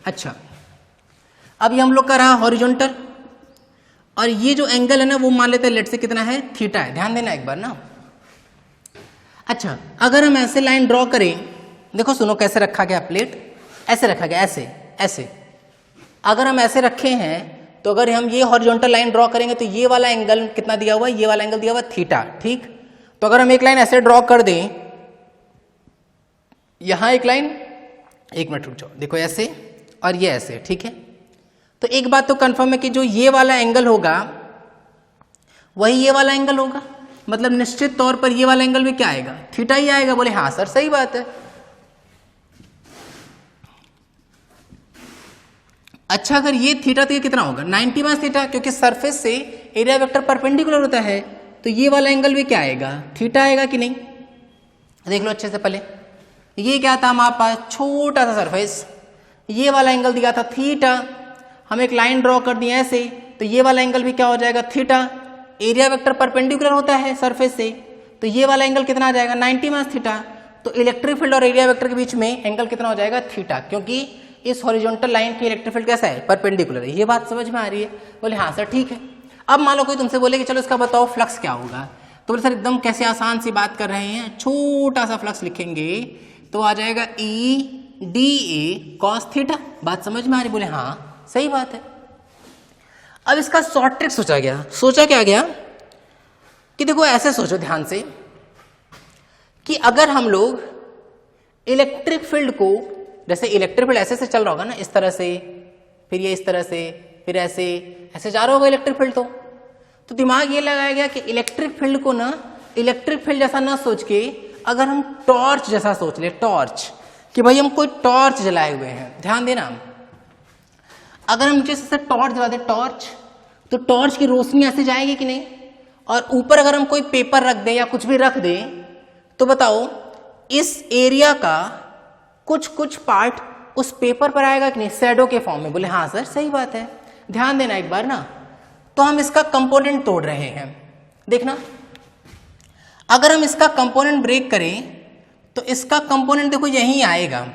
अच्छा अब ये हम लोग का रहा हॉरिजॉन्टल, और ये जो एंगल है ना वो मान लेते हैं लेट से कितना है, थीटा है, ध्यान देना एक बार ना। अच्छा अगर हम ऐसे लाइन ड्रॉ करें, देखो सुनो कैसे रखा गया प्लेट, ऐसे रखा गया, ऐसे ऐसे। अगर हम ऐसे रखे हैं तो अगर हम ये हॉरिजॉन्टल लाइन ड्रॉ करेंगे तो ये वाला एंगल कितना दिया हुआ है, ये वाला एंगल दिया हुआ है थीटा, ठीक। तो अगर हम एक लाइन ऐसे ड्रॉ कर दें, यहां एक लाइन, एक मिनट रुक जाओ, देखो ऐसे और ये ऐसे, ठीक है। तो एक बात तो कंफर्म है कि जो ये वाला एंगल होगा वही ये वाला एंगल होगा, मतलब निश्चित तौर पर ये वाला एंगल में क्या आएगा, थीटा ही आएगा। बोले हाँ सर सही बात है। अच्छा अगर ये थीटा तो ये कितना होगा 90 माइनस थीटा, क्योंकि सरफेस से एरिया वेक्टर परपेंडिकुलर होता है, तो ये वाला एंगल भी क्या आएगा, थीटा आएगा कि नहीं। देख लो अच्छे से पहले, ये क्या था हमारे पास छोटा सा सरफेस, ये वाला एंगल दिया था थीटा, हम एक लाइन ड्रॉ कर दिए ऐसे, तो ये वाला एंगल भी क्या हो जाएगा थीटा। एरिया वेक्टर परपेंडिकुलर होता है सरफेस से, तो ये वाला एंगल कितना आ जाएगा 90 माइनस थीटा। तो इलेक्ट्रिक फील्ड और एरिया वेक्टर के बीच में एंगल कितना हो जाएगा थीटा, क्योंकि इस हॉरिजॉन्टल लाइन की इलेक्ट्रिक फील्ड कैसा है परपेंडिकुलर है। ये बात समझ में आ रही है। बोले हाँ सर ठीक है। अब मान लो कोई तुमसे बोले कि चलो इसका बताओ फ्लक्स क्या होगा, तो बोले सर एकदम कैसे आसान सी बात कर रहे हैं, छोटा सा फ्लक्स लिखेंगे तो आ जाएगा E D A cos theta. बात समझ में आ रही। बोले हाँ सही बात है। अब इसका शॉर्ट ट्रिक सोचा गया। सोचा क्या गया कि देखो ऐसे सोचो ध्यान से कि अगर हम लोग इलेक्ट्रिक फील्ड को, जैसे इलेक्ट्रिक फील्ड ऐसे से चल रहा होगा ना, इस तरह से, फिर ये इस तरह से, फिर ऐसे ऐसे जा रहा होगा इलेक्ट्रिक फील्ड, तो दिमाग ये लगाया गया कि इलेक्ट्रिक फील्ड को ना इलेक्ट्रिक फील्ड जैसा ना सोच के अगर हम टॉर्च जैसा सोच ले, टॉर्च, कि भाई हम कोई टॉर्च जलाए हुए हैं। ध्यान देना, अगर हम नीचे से टॉर्च जला दे टॉर्च, तो टॉर्च की रोशनी ऐसे जाएगी कि नहीं, और ऊपर अगर हम कोई पेपर रख दें या कुछ भी रख दें, तो बताओ इस एरिया का कुछ कुछ पार्ट उस पेपर पर आएगा कि नहीं, शैडो के फॉर्म में। बोले हाँ सर सही बात है। ध्यान देना एक बार ना, तो हम इसका कंपोनेंट तोड़ रहे हैं। देखना, अगर हम इसका कंपोनेंट ब्रेक करें तो इसका कंपोनेंट देखो यहीं आएगा,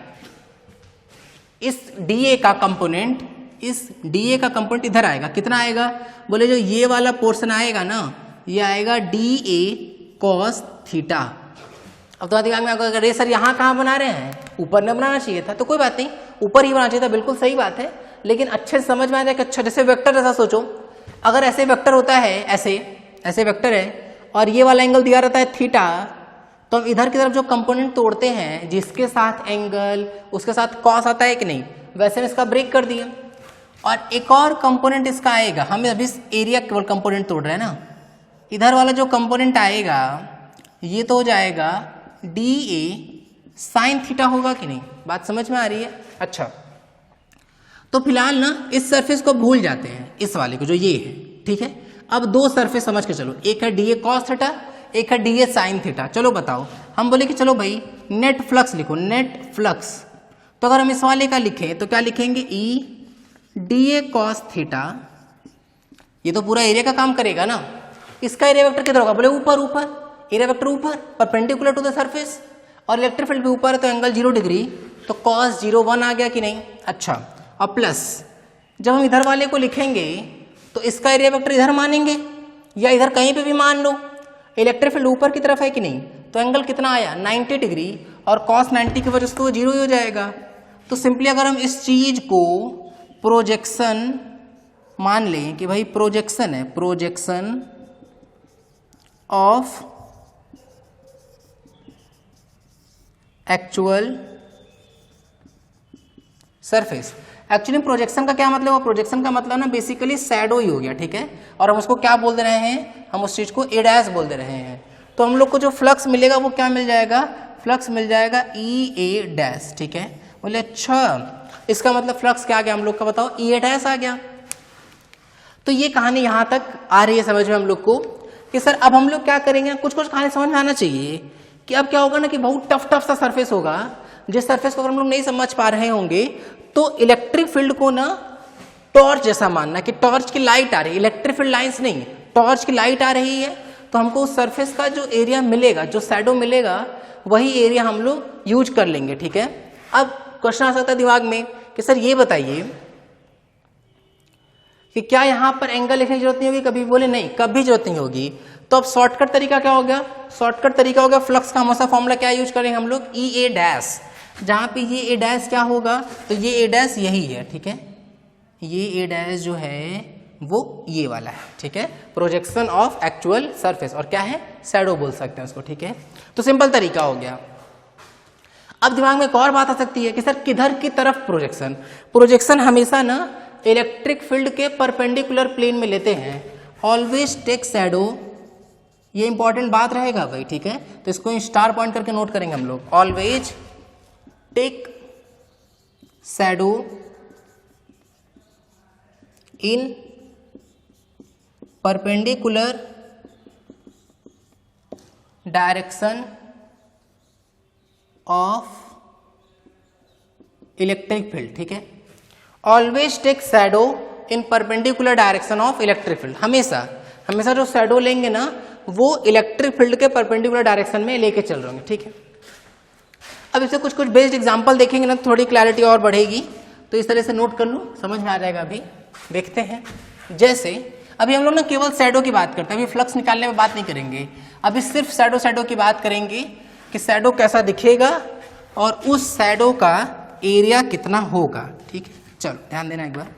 इस डीए का कंपोनेंट, इस डीए का कंपोनेंट इधर आएगा। कितना आएगा, बोले जो ये वाला पोर्शन आएगा ना, ये आएगा डी ए कॉस थीटा। अब तो दिमाग में अगर रे सर यहाँ कहाँ बना रहे हैं, ऊपर न बनाना चाहिए था, तो कोई बात नहीं, ऊपर ही बनाना चाहिए था, बिल्कुल सही बात है। लेकिन अच्छे से समझ में आ जाए कि अच्छा जैसे वेक्टर जैसा सोचो, अगर ऐसे वेक्टर होता है, ऐसे ऐसे वेक्टर है और ये वाला एंगल दिया रहता है थीटा, तो हम इधर की तरफ जो कंपोनेंट तोड़ते हैं जिसके साथ एंगल उसके साथ कॉस आता है कि नहीं, वैसे में इसका ब्रेक कर दिया। और एक और कंपोनेंट इसका आएगा, हम अभी इस एरिया केवल कंपोनेंट तोड़ रहे हैं ना, इधर वाला जो कंपोनेंट आएगा ये तो हो जाएगा डी ए साइन थीटा होगा कि नहीं। बात समझ में आ रही है। अच्छा, तो फिलहाल ना इस सरफेस को भूल जाते हैं, इस वाले को जो ये है, ठीक है। अब दो सरफेस समझ के चलो, एक है डी ए कॉस थीटा, एक है डी ए साइन थीटा। चलो बताओ, हम बोले कि चलो भाई नेट फ्लक्स लिखो, नेट फ्लक्स। तो अगर हम इस वाले का लिखें तो क्या लिखेंगे, E D A cos theta. ये तो पूरा एरिया का काम करेगा ना। इसका एरिया वेक्टर किधर होगा, बोले ऊपर, ऊपर एरिया वेक्टर ऊपर परपेंडिकुलर टू द सरफेस, और इलेक्ट्रिक फील्ड भी ऊपर है तो एंगल 0 डिग्री, तो cos 0 1 आ गया कि नहीं। अच्छा, और प्लस जब हम इधर वाले को लिखेंगे तो इसका एरिया वेक्टर इधर मानेंगे या इधर कहीं पे भी मान लो, इलेक्ट्रिक फील्ड ऊपर की तरफ है कि नहीं, तो एंगल कितना आया 90 डिग्री, और cos 90 की वजह से तो 0 ही हो जाएगा। तो सिंपली अगर हम इस चीज को प्रोजेक्शन मान लें कि भाई प्रोजेक्शन है, projection of actual surface. Actually projection का क्या मतलब है, प्रोजेक्शन का मतलब ना बेसिकली शैडो ही हो गया, ठीक है। और हम उसको क्या बोल दे रहे हैं, हम उस चीज को ए डैश बोल दे रहे हैं। तो हम लोग को जो फ्लक्स मिलेगा वो क्या मिल जाएगा, फ्लक्स मिल जाएगा ई ए डैश, ठीक है। बोले अच्छा, इसका मतलब फ्लक्स क्या आ गया हम लोग का, बताओ ई ए डैश आ गया। तो ये कहानी यहां तक आ रही है समझ में हम लोग को कि सर अब हम लोग क्या करेंगे, कुछ कुछ कहानी समझ में आना चाहिए कि अब क्या होगा ना कि बहुत टफ सा सरफेस होगा, जिस सरफेस को अगर हम लोग नहीं समझ पा रहे होंगे तो इलेक्ट्रिक फील्ड को ना टॉर्च जैसा मानना कि टॉर्च की लाइट आ रही है, इलेक्ट्रिक फील्ड लाइंस नहीं, टॉर्च की लाइट आ रही है, तो हमको उस सरफेस का जो एरिया मिलेगा, जो शैडो मिलेगा, वही एरिया हम लोग यूज कर लेंगे, ठीक है। अब क्वेश्चन आ सकता है दिमाग में कि सर ये बताइए कि क्या यहां पर एंगल लिखने की जरूरत नहीं होगी कभी, बोले नहीं, कभी जरूरत नहीं होगी। तो अब शॉर्टकट तरीका क्या हो गया, शॉर्टकट तरीका हो गया फ्लक्स का हमेशा फॉर्मूला क्या यूज करेंगे हम लोग, ई ए डैश। जहां पे ये ए डैश क्या होगा, तो ये ए डैश यही है, ठीक है। ये ए डैश जो है वो ये वाला है, ठीक है, प्रोजेक्शन ऑफ एक्चुअल सरफेस, और क्या है शैडो बोल सकते हैं उसको, ठीक है। तो सिंपल तरीका हो गया। अब दिमाग में एक और बात आ सकती है कि सर किधर की तरफ प्रोजेक्शन, प्रोजेक्शन हमेशा ना इलेक्ट्रिक फील्ड के परपेंडिकुलर प्लेन में लेते हैं, ऑलवेज टेक शैडो, ये इंपॉर्टेंट बात रहेगा भाई, ठीक है। तो इसको स्टार पॉइंट करके नोट करेंगे हम लोग, always take shadow in perpendicular direction of electric field, ठीक है। Always take shadow in perpendicular direction of electric field, हमेशा जो शैडो लेंगे ना वो इलेक्ट्रिक फील्ड के परपेंडिकुलर डायरेक्शन में लेके चल रहे होंगे, ठीक है। अब इसे कुछ बेस्ड एग्जांपल देखेंगे ना तो थोड़ी क्लैरिटी और बढ़ेगी, तो इस तरह से नोट कर लो, समझ में आ जाएगा। अभी देखते हैं, जैसे अभी हम लोग ना केवल शैडो की बात करते हैं, अभी फ्लक्स निकालने में बात नहीं करेंगे, अभी सिर्फ शैडो की बात करेंगे कि शैडो कैसा दिखेगा और उस शैडो का एरिया कितना होगा, ठीक है। चलो ध्यान देना एक बार।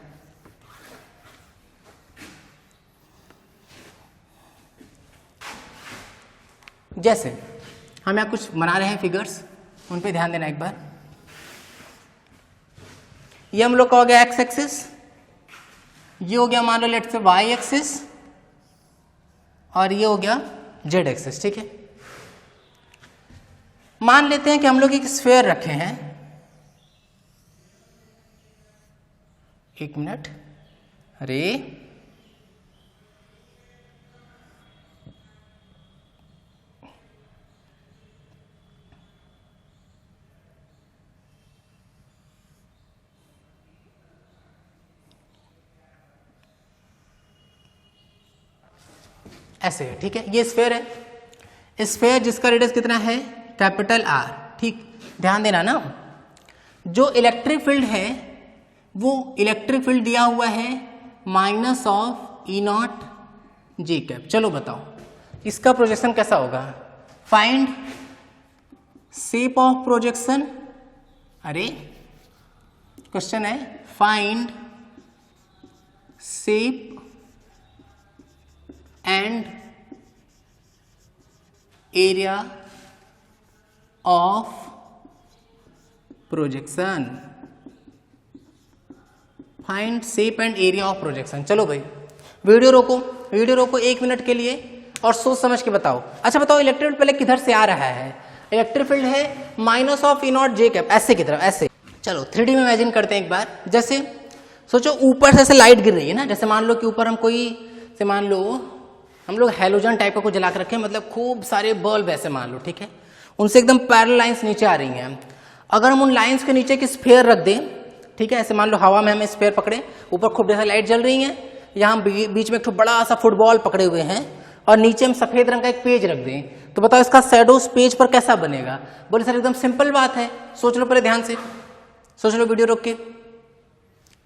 जैसे हम यहाँ कुछ बना रहे हैं फिगर्स, उन पे ध्यान देना एक बार। ये हम लोग का हो गया एक्स एक्सिस, ये हो गया मान लो लेट्स से वाई एक्सिस, और ये हो गया जेड एक्सिस, ठीक है। मान लेते हैं कि हम लोग एक स्फीयर रखे हैं, एक मिनट, अरे ऐसे है, ठीक है। ये स्फीयर है, स्फीयर जिसका रेडियस कितना है कैपिटल आर, ठीक। ध्यान देना ना, जो इलेक्ट्रिक फील्ड है वो इलेक्ट्रिक फील्ड दिया हुआ है minus of E not J cap. चलो बताओ इसका प्रोजेक्शन कैसा होगा, फाइंड शेप ऑफ प्रोजेक्शन। अरे क्वेश्चन है find shape and area of projection, find shape and area of projection. चलो भाई वीडियो रोको 1 मिनट के लिए और सोच समझ के बताओ। अच्छा बताओ इलेक्ट्रिक फील्ड पहले किधर से आ रहा है, इलेक्ट्रिक फील्ड है minus of E not J cap, ऐसे की तरफ, ऐसे। चलो 3D में इमेजिन करते हैं एक बार। जैसे सोचो ऊपर से ऐसे लाइट गिर रही है ना, जैसे मान लो कि ऊपर हम कोई से मान लो हम लोग हेलोजन टाइप का कुछ जला के रखे, मतलब खूब सारे बल्ब ऐसे मान लो, ठीक है, उनसे एकदम पैरेलल लाइंस नीचे आ रही हैं। अगर हम उन लाइंस के नीचे एक स्फीयर रख दें, ठीक है, ऐसे मान लो हवा में हम स्फीयर पकड़े, ऊपर खूब ढेर सारी लाइट जल रही हैं, यहाँ बीच में एक बड़ा सा फुटबॉल पकड़े हुए हैं और नीचे हम सफेद रंग का एक पेज रख दें, तो बताओ इसका शैडो उस पेज पर कैसा बनेगा। बोले सर एकदम सिंपल बात है, सोच लो पहले ध्यान से, सोच लो वीडियो रोक के,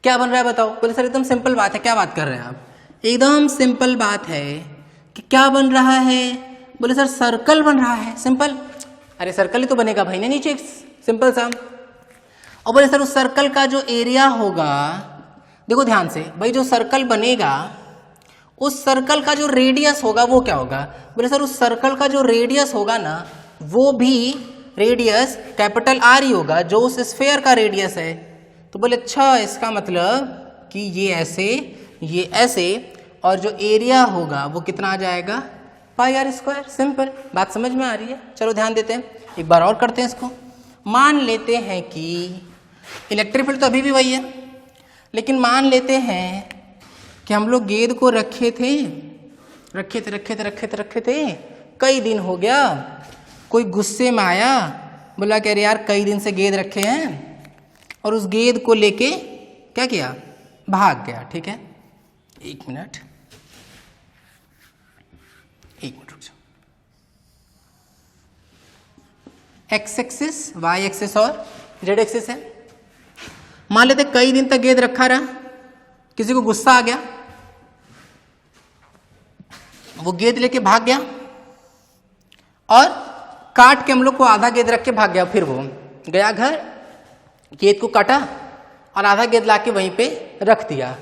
क्या बन रहा है बताओ। बोले सर एकदम सिंपल बात है, क्या बात कर रहे हैं आप, एकदम सिंपल बात है कि क्या बन रहा है। बोले सर सर्कल बन रहा है, सिंपल। अरे सर्कल ही तो बनेगा भाई ना नीचे, सिंपल सा। और बोले सर उस सर्कल का जो एरिया होगा, देखो ध्यान से भाई, जो सर्कल बनेगा उस सर्कल का जो रेडियस होगा वो क्या होगा। बोले सर उस सर्कल का जो रेडियस होगा ना वो भी रेडियस कैपिटल आर ही होगा, जो उस स्फीयर का रेडियस है। तो बोले अच्छा इसका मतलब कि ये ऐसे और जो एरिया होगा वो कितना आ जाएगा, पाई आर स्क्वायर। सिंपल बात समझ में आ रही है। चलो ध्यान देते हैं, एक बार और करते हैं इसको। मान लेते हैं कि इलेक्ट्रिक फील्ड तो अभी भी वही है, लेकिन मान लेते हैं कि हम लोग गेंद को रखे थे, कई दिन हो गया, कोई गुस्से में आया, बोला कि अरे यार कई दिन से गेंद रखे हैं, और उस गेंद को लेके क्या किया, भाग गया, ठीक है। एक मिनट रुक जाओ। एक्स एक्सिस, वाई एक्सिस और जेड एक्सिस है। मान लेते कई दिन तक गेंद रखा रहा, किसी को गुस्सा आ गया, वो गेंद लेके भाग गया और काट के हम लोग को आधा गेंद रख के भाग गया। फिर वो गया घर, गेंद को काटा और आधा गेंद लाके वहीं पे रख दिया,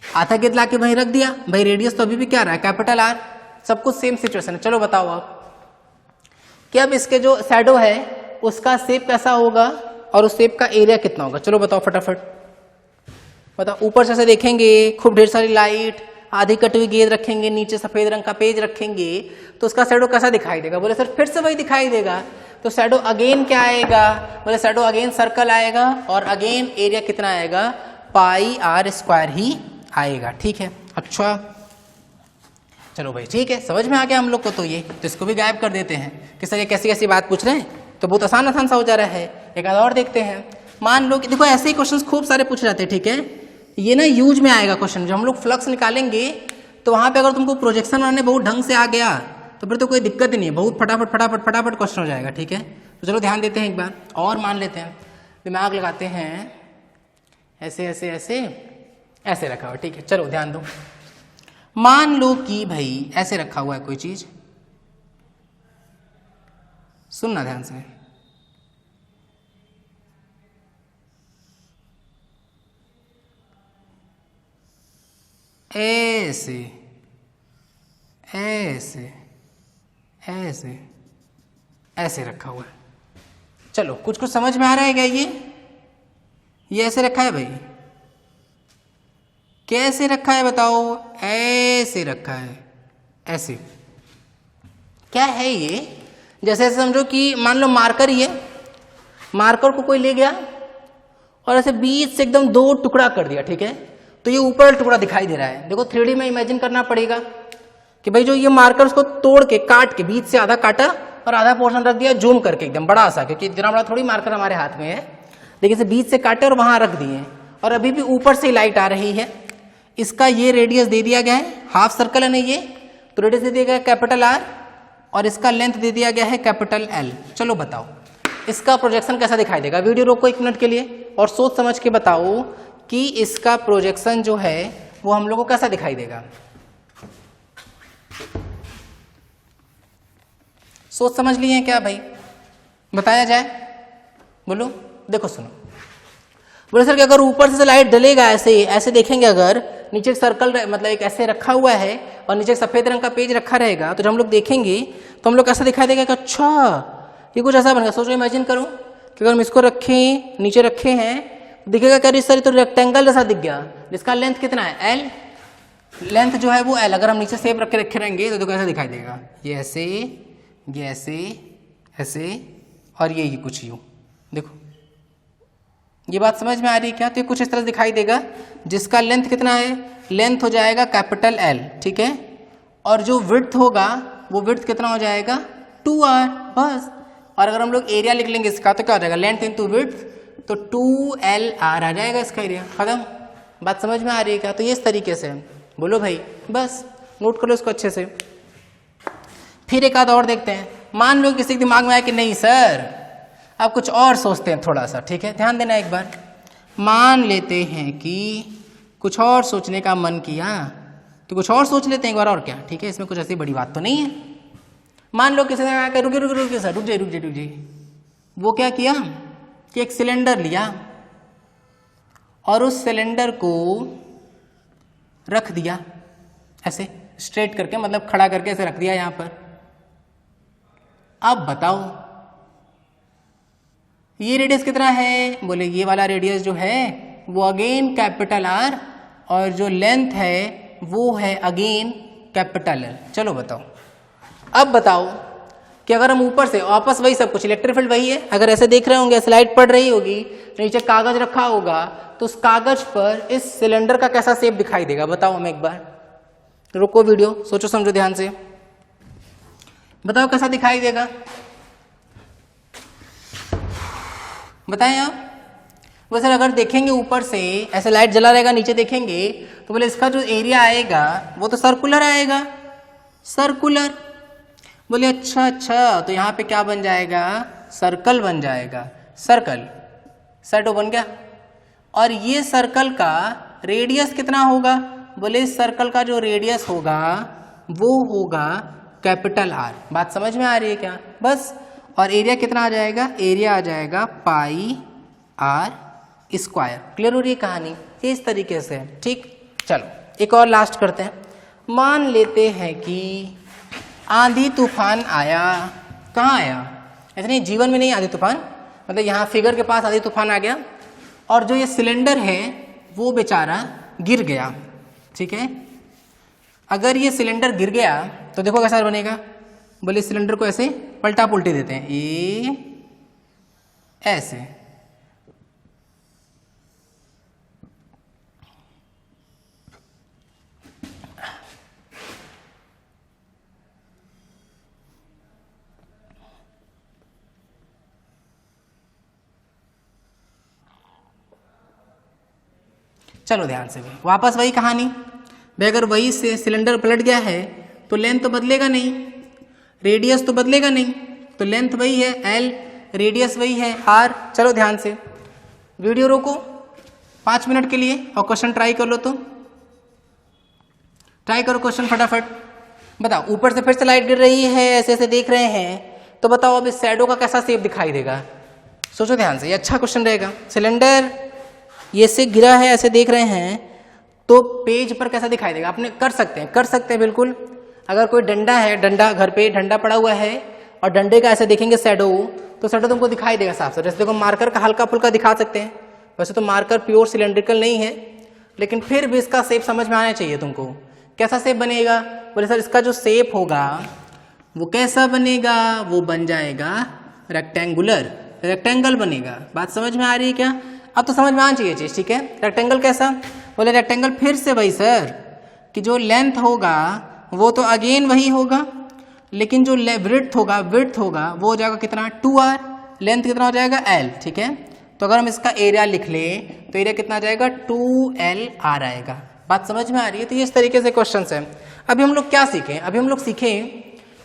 आधा गेंद लाके वहीं रख दिया। भाई रेडियस तो अभी भी क्या रहा है, कैपिटल आर, सब कुछ सेम सिचुएशन है। चलो बताओ आप कि अब इसके जो शैडो है उसका शेप कैसा होगा और उस शेप का एरिया कितना होगा। चलो बताओ फटाफट बताओ। ऊपर से ऐसे देखेंगे, खूब ढेर सारी लाइट, आधी कटी हुई गेंद रखेंगे, नीचे सफेद रंग का पेज रखेंगे, तो उसका शैडो कैसा दिखाई देगा। बोले सर फिर से वही दिखाई देगा, तो शैडो अगेन क्या आएगा। बोले शैडो अगेन सर्कल आएगा और अगेन एरिया कितना आएगा, पाई आर स्क्वायर ही आएगा। ठीक है, अच्छा चलो भाई ठीक है, समझ में आ गया हम लोग को। तो ये तो इसको भी गायब कर देते हैं कि सर ये कैसी कैसी बात पूछ रहे हैं, तो बहुत आसान सा हो जा रहा है। एक आध और देखते हैं। मान लो कि देखो ऐसे ही क्वेश्चंस खूब सारे पूछ जाते हैं। ठीक है, ये ना यूज में आएगा क्वेश्चन। जब हम लोग फ्लक्स निकालेंगे तो वहाँ पे अगर तुमको प्रोजेक्शन बनाने बहुत ढंग से आ गया तो फिर तो कोई दिक्कत ही नहीं है, बहुत फटाफट फटाफट फटाफट क्वेश्चन हो जाएगा। ठीक है, तो चलो ध्यान देते हैं एक बार और मान लेते हैं, दिमाग लगाते हैं। ऐसे ऐसे ऐसे ऐसे रखा हुआ। ठीक है, चलो ध्यान दो। मान लो कि भाई ऐसे रखा हुआ है कोई चीज, सुनना ध्यान से। ऐसे ऐसे ऐसे ऐसे रखा हुआ है। चलो कुछ कुछ समझ में आ रहा है क्या? ये ऐसे रखा है भाई, कैसे रखा है बताओ? ऐसे रखा है, ऐसे। क्या है ये? जैसे ऐसे समझो कि मान लो मार्कर ही है, मार्कर को कोई ले गया और ऐसे बीच से एकदम दो टुकड़ा कर दिया। ठीक है, तो ये ऊपर टुकड़ा दिखाई दे रहा है। देखो 3D में इमेजिन करना पड़ेगा कि भाई जो ये मार्कर उसको तोड़ के काट के बीच से आधा काटा और आधा पोर्शन रख दिया जूम करके एकदम बड़ा सा, क्योंकि इतना बड़ा थोड़ी मार्कर हमारे हाथ में है। देखिए इसे बीच से काटे और वहां रख दिए और अभी भी ऊपर से लाइट आ रही है। इसका ये रेडियस दे दिया गया है, हाफ सर्कल है ना ये, तो रेडियस दे दिया गया है कैपिटल R और इसका लेंथ दे दिया गया है कैपिटल L। चलो बताओ इसका प्रोजेक्शन कैसा दिखाई देगा? वीडियो रोको 1 मिनट के लिए और सोच समझ के बताओ कि इसका प्रोजेक्शन जो है वो हम लोग को कैसा दिखाई देगा। सोच समझ लिए क्या भाई? बताया जाए, बोलो। देखो सुनो, बोले सर कि अगर ऊपर से लाइट डलेगा ऐसे ऐसे देखेंगे, अगर नीचे एक सर्कल मतलब एक ऐसे रखा हुआ है और नीचे एक सफेद रंग का पेज रखा रहेगा, तो जब हम लोग देखेंगे तो हम लोग ऐसा दिखाई देगा कि अच्छा ये कुछ ऐसा बनेगा। सोचो इमेजिन करो कि अगर हम इसको रखें, नीचे रखे हैं, दिखेगा क्या? सर तो रेक्टेंगल जैसा दिख गया, जिसका लेंथ कितना है? L। लेंथ जो है वो L। अगर हम नीचे सेप रख के रखे रहेंगे तो देखो कैसा दिखाई देगा, ये ऐसे, ये ऐसे ऐसे और ये कुछ यूं। देखो ये बात समझ में आ रही है क्या? तो ये कुछ इस तरह से दिखाई देगा, जिसका लेंथ कितना है? लेंथ हो जाएगा कैपिटल L। ठीक है, और जो विड्थ होगा वो विड्थ कितना हो जाएगा? 2R बस। और अगर हम लोग एरिया लिख लेंगे इसका तो क्या हो जाएगा? लेंथ इंटू विड्थ, तो 2LR आ जाएगा इसका एरिया। खत्म। बात समझ में आ रही है क्या? तो ये इस तरीके से बोलो भाई, बस नोट कर लो इसको अच्छे से। फिर एक आध और देखते हैं। मान लो किसी के दिमाग में आया कि नहीं सर अब कुछ और सोचते हैं थोड़ा सा। ठीक है, ध्यान देना एक बार। मान लेते हैं कि कुछ और सोचने का मन किया तो कुछ और सोच लेते हैं एक बार, और क्या। ठीक है, इसमें कुछ ऐसी बड़ी बात तो नहीं है। मान लो किसी ने आकर रुके रुके रुके सर, रुक जाइए रुक जाइए रुक जाइए। वो क्या किया कि एक सिलेंडर लिया और उस सिलेंडर को रख दिया ऐसे स्ट्रेट करके, मतलब खड़ा करके ऐसे रख दिया यहां पर। अब बताओ ये रेडियस कितना है? बोले ये वाला रेडियस जो है वो अगेन कैपिटल R और जो लेंथ है वो है अगेन कैपिटल L। चलो बताओ, अब बताओ कि अगर हम ऊपर से वापस वही सब कुछ, इलेक्ट्रिक फील्ड वही है, अगर ऐसे देख रहे होंगे स्लाइड पड़ रही होगी, नीचे कागज रखा होगा, तो उस कागज पर इस सिलेंडर का कैसा शेप दिखाई देगा? बताओ हमें एक बार। रुको वीडियो, सोचो समझो ध्यान से, बताओ कैसा दिखाई देगा? बताएं आप। वो सर अगर देखेंगे ऊपर से ऐसे लाइट जला रहेगा, नीचे देखेंगे तो बोले इसका जो एरिया आएगा वो तो सर्कुलर आएगा, सर्कुलर। बोले अच्छा अच्छा, तो यहाँ पे क्या बन जाएगा? सर्कल बन जाएगा, सर्कल। सेट बन गया। और ये सर्कल का रेडियस कितना होगा? बोले इस सर्कल का जो रेडियस होगा वो होगा कैपिटल R। बात समझ में आ रही है क्या? बस। और एरिया कितना आ जाएगा? एरिया आ जाएगा पाई R स्क्वायर। क्लियर हो रही है कहानी? ये इस तरीके से। ठीक, चलो एक और लास्ट करते हैं। मान लेते हैं कि आंधी तूफान आया। कहाँ आया? ऐसे नहीं, जीवन में नहीं आंधी तूफान, मतलब यहाँ फिगर के पास आंधी तूफान आ गया और जो ये सिलेंडर है वो बेचारा गिर गया। ठीक है, अगर ये सिलेंडर गिर गया तो देखो कैसा बनेगा? बोले सिलेंडर को ऐसे पलटा पुलटी देते हैं, ये ऐसे, चलो ध्यान से भाई, वापस वही कहानी भाई, अगर वही से सिलेंडर पलट गया है तो लेंथ तो बदलेगा नहीं, रेडियस तो बदलेगा नहीं, तो लेंथ वही है L, रेडियस वही है R। चलो ध्यान से वीडियो रोको 5 मिनट के लिए और क्वेश्चन ट्राई कर लो, तो ट्राई करो क्वेश्चन फटाफट। बताओ, ऊपर से फिर से लाइट गिर रही है, ऐसे ऐसे देख रहे हैं, तो बताओ अब इस शैडो का कैसा शेप दिखाई देगा। सोचो ध्यान से, ये अच्छा क्वेश्चन रहेगा। सिलेंडर ये से गिरा है, ऐसे देख रहे हैं, तो पेज पर कैसा दिखाई देगा। आपने कर सकते हैं बिल्कुल। अगर कोई डंडा है, डंडा घर पे डंडा पड़ा हुआ है और डंडे का ऐसे देखेंगे शैडो, तो शैडो तुमको दिखाई देगा साफ साफ। जैसे देखो मार्कर का हल्का फुल्का दिखा सकते हैं, वैसे तो मार्कर प्योर सिलेंड्रिकल नहीं है, लेकिन फिर भी इसका शेप समझ में आना चाहिए तुमको। कैसा शेप बनेगा, बोले सर इसका जो शेप होगा वो कैसा बनेगा, वो बन जाएगा रेक्टेंगुलर, रेक्टेंगल बनेगा। बात समझ में आ रही है क्या? अब तो समझ में आना चाहिए चीज, ठीक है। रेक्टेंगल कैसा, बोले रेक्टेंगल फिर से वही सर कि जो लेंथ होगा वो तो अगेन वही होगा, लेकिन जो विड्थ होगा वो हो जाएगा कितना 2r, लेंथ कितना हो जाएगा L, ठीक है। तो अगर हम इसका एरिया लिख लें तो एरिया कितना आ जाएगा 2LR आएगा। बात समझ में आ रही है? तो ये इस तरीके से क्वेश्चन है। अभी हम लोग क्या सीखें, अभी हम लोग सीखें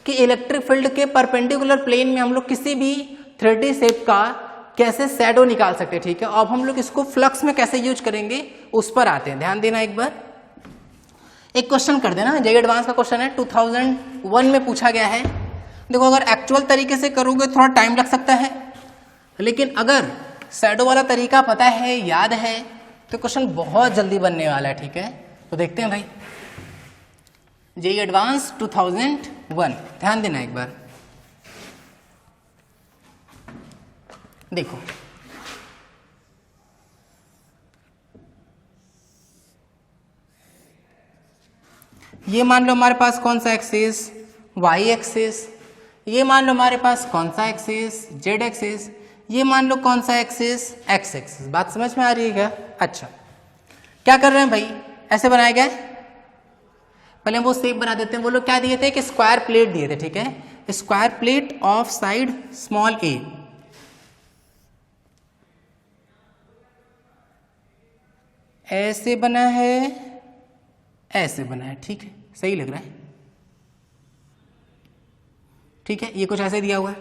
कि इलेक्ट्रिक फील्ड के परपेंडिकुलर प्लेन में हम लोग किसी भी 3D शेप का कैसे शैडो निकाल सकते हैं, ठीक है। अब हम लोग इसको फ्लक्स में कैसे यूज करेंगे उस पर आते हैं। ध्यान देना, एक बार एक क्वेश्चन कर देना, जेईई एडवांस का क्वेश्चन है, 2001 में पूछा गया है। देखो अगर एक्चुअल तरीके से करोगे थोड़ा टाइम लग सकता है, लेकिन अगर शैडो वाला तरीका पता है, याद है, तो क्वेश्चन बहुत जल्दी बनने वाला है, ठीक है। तो देखते हैं भाई, जेईई एडवांस 2001, ध्यान देना एक बार। देखो ये मान लो हमारे पास कौन सा एक्सिस, वाई एक्सिस, ये मान लो हमारे पास कौन सा एक्सिस, जेड एक्सिस, ये मान लो कौन सा एक्सिस, एक्स एक्सिस। बात समझ में आ रही है क्या? अच्छा, क्या कर रहे हैं भाई, ऐसे बनाए गए, पहले वो शेप बना देते हैं। वो लोग क्या दिए थे कि स्क्वायर प्लेट दिए थे, ठीक है। Square plate of side small a, ऐसे बना है, ऐसे बना है, ठीक है, सही लग रहा है, ठीक है। ये कुछ ऐसे दिया हुआ है।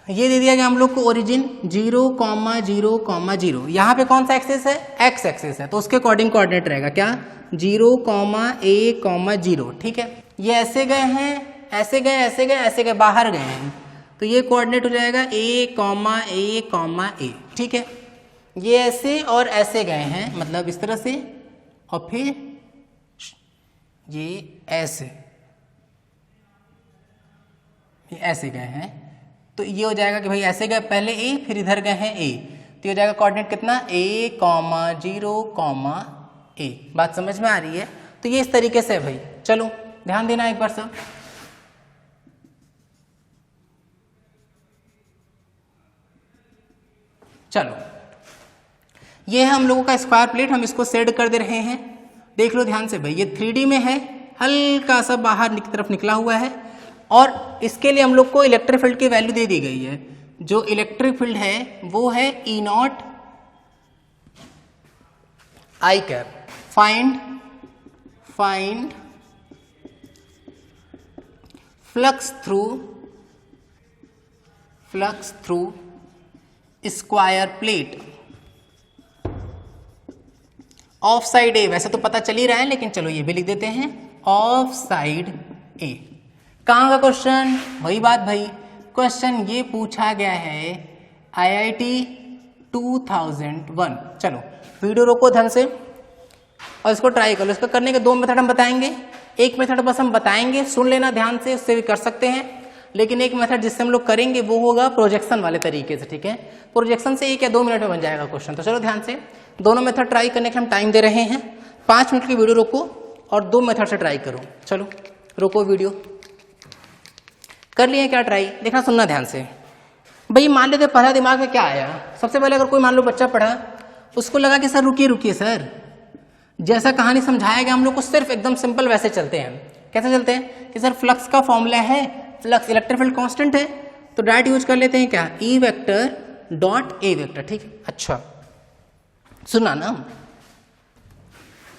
ये दे दिया गया हम लोग को ओरिजिन 0,0,0, यहाँ पे कौन सा एक्सिस है, एक्स एक्सिस है, तो उसके अकॉर्डिंग कोऑर्डिनेट रहेगा क्या 0,a,0, ठीक है। ये ऐसे गए हैं, ऐसे गए, ऐसे गए, ऐसे गए, बाहर गए हैं, तो ये कोऑर्डिनेट हो जाएगा a,a,a, ठीक है। ये ऐसे और ऐसे गए हैं, मतलब इस तरह से, और फिर ये ऐसे, ये ऐसे गए हैं, तो ये हो जाएगा कि भाई ऐसे गए पहले a, फिर इधर गए हैं a, तो ये हो जाएगा कोऑर्डिनेट कितना a,0,a। बात समझ में आ रही है? तो ये इस तरीके से है भाई। चलो ध्यान देना एक बार सब। चलो ये है हम लोगों का स्क्वायर प्लेट, हम इसको सेट कर दे रहे हैं। देख लो ध्यान से भाई, ये 3D में है, हल्का सा बाहर की तरफ निकला हुआ है, और इसके लिए हम लोग को इलेक्ट्रिक फील्ड की वैल्यू दे दी गई है। जो इलेक्ट्रिक फील्ड है वो है E0 I cap. Find flux through square plate of side A. वैसे तो पता चल ही रहा है, लेकिन चलो ये भी लिख देते हैं, ऑफ साइड ए। कहाँ का क्वेश्चन, वही बात भाई, क्वेश्चन ये पूछा गया है IIT 2001। चलो वीडियो रोको ध्यान से और इसको ट्राई करो। इसको करने के 2 मेथड हम बताएंगे। एक मेथड बस हम बताएंगे, सुन लेना ध्यान से, उससे भी कर सकते हैं, लेकिन एक मेथड जिससे हम लोग करेंगे वो होगा प्रोजेक्शन वाले तरीके से, ठीक है। प्रोजेक्शन से 1 या 2 मिनट में बन जाएगा क्वेश्चन। तो चलो ध्यान से, दोनों मेथड ट्राई करने के हम टाइम दे रहे हैं। 5 मिनट की वीडियो रोको और 2 मेथड से ट्राई करो। चलो रोको वीडियो। कर लिए क्या ट्राई, देखना सुनना ध्यान से भाई। मान लेते पढ़ा, दिमाग में क्या आया, सबसे पहले अगर कोई मान लो बच्चा पढ़ा, उसको लगा कि सर रुकिए सर, जैसा कहानी समझाया गया हम लोग को सिर्फ एकदम सिंपल वैसे चलते हैं। कैसे चलते हैं कि सर फ्लक्स का फॉर्मूला है, फ्लक्स इलेक्ट्रिक फील्ड कांस्टेंट है, तो डायरेक्ट यूज कर लेते हैं क्या, E vector dot A vector, ठीक। अच्छा सुना ना,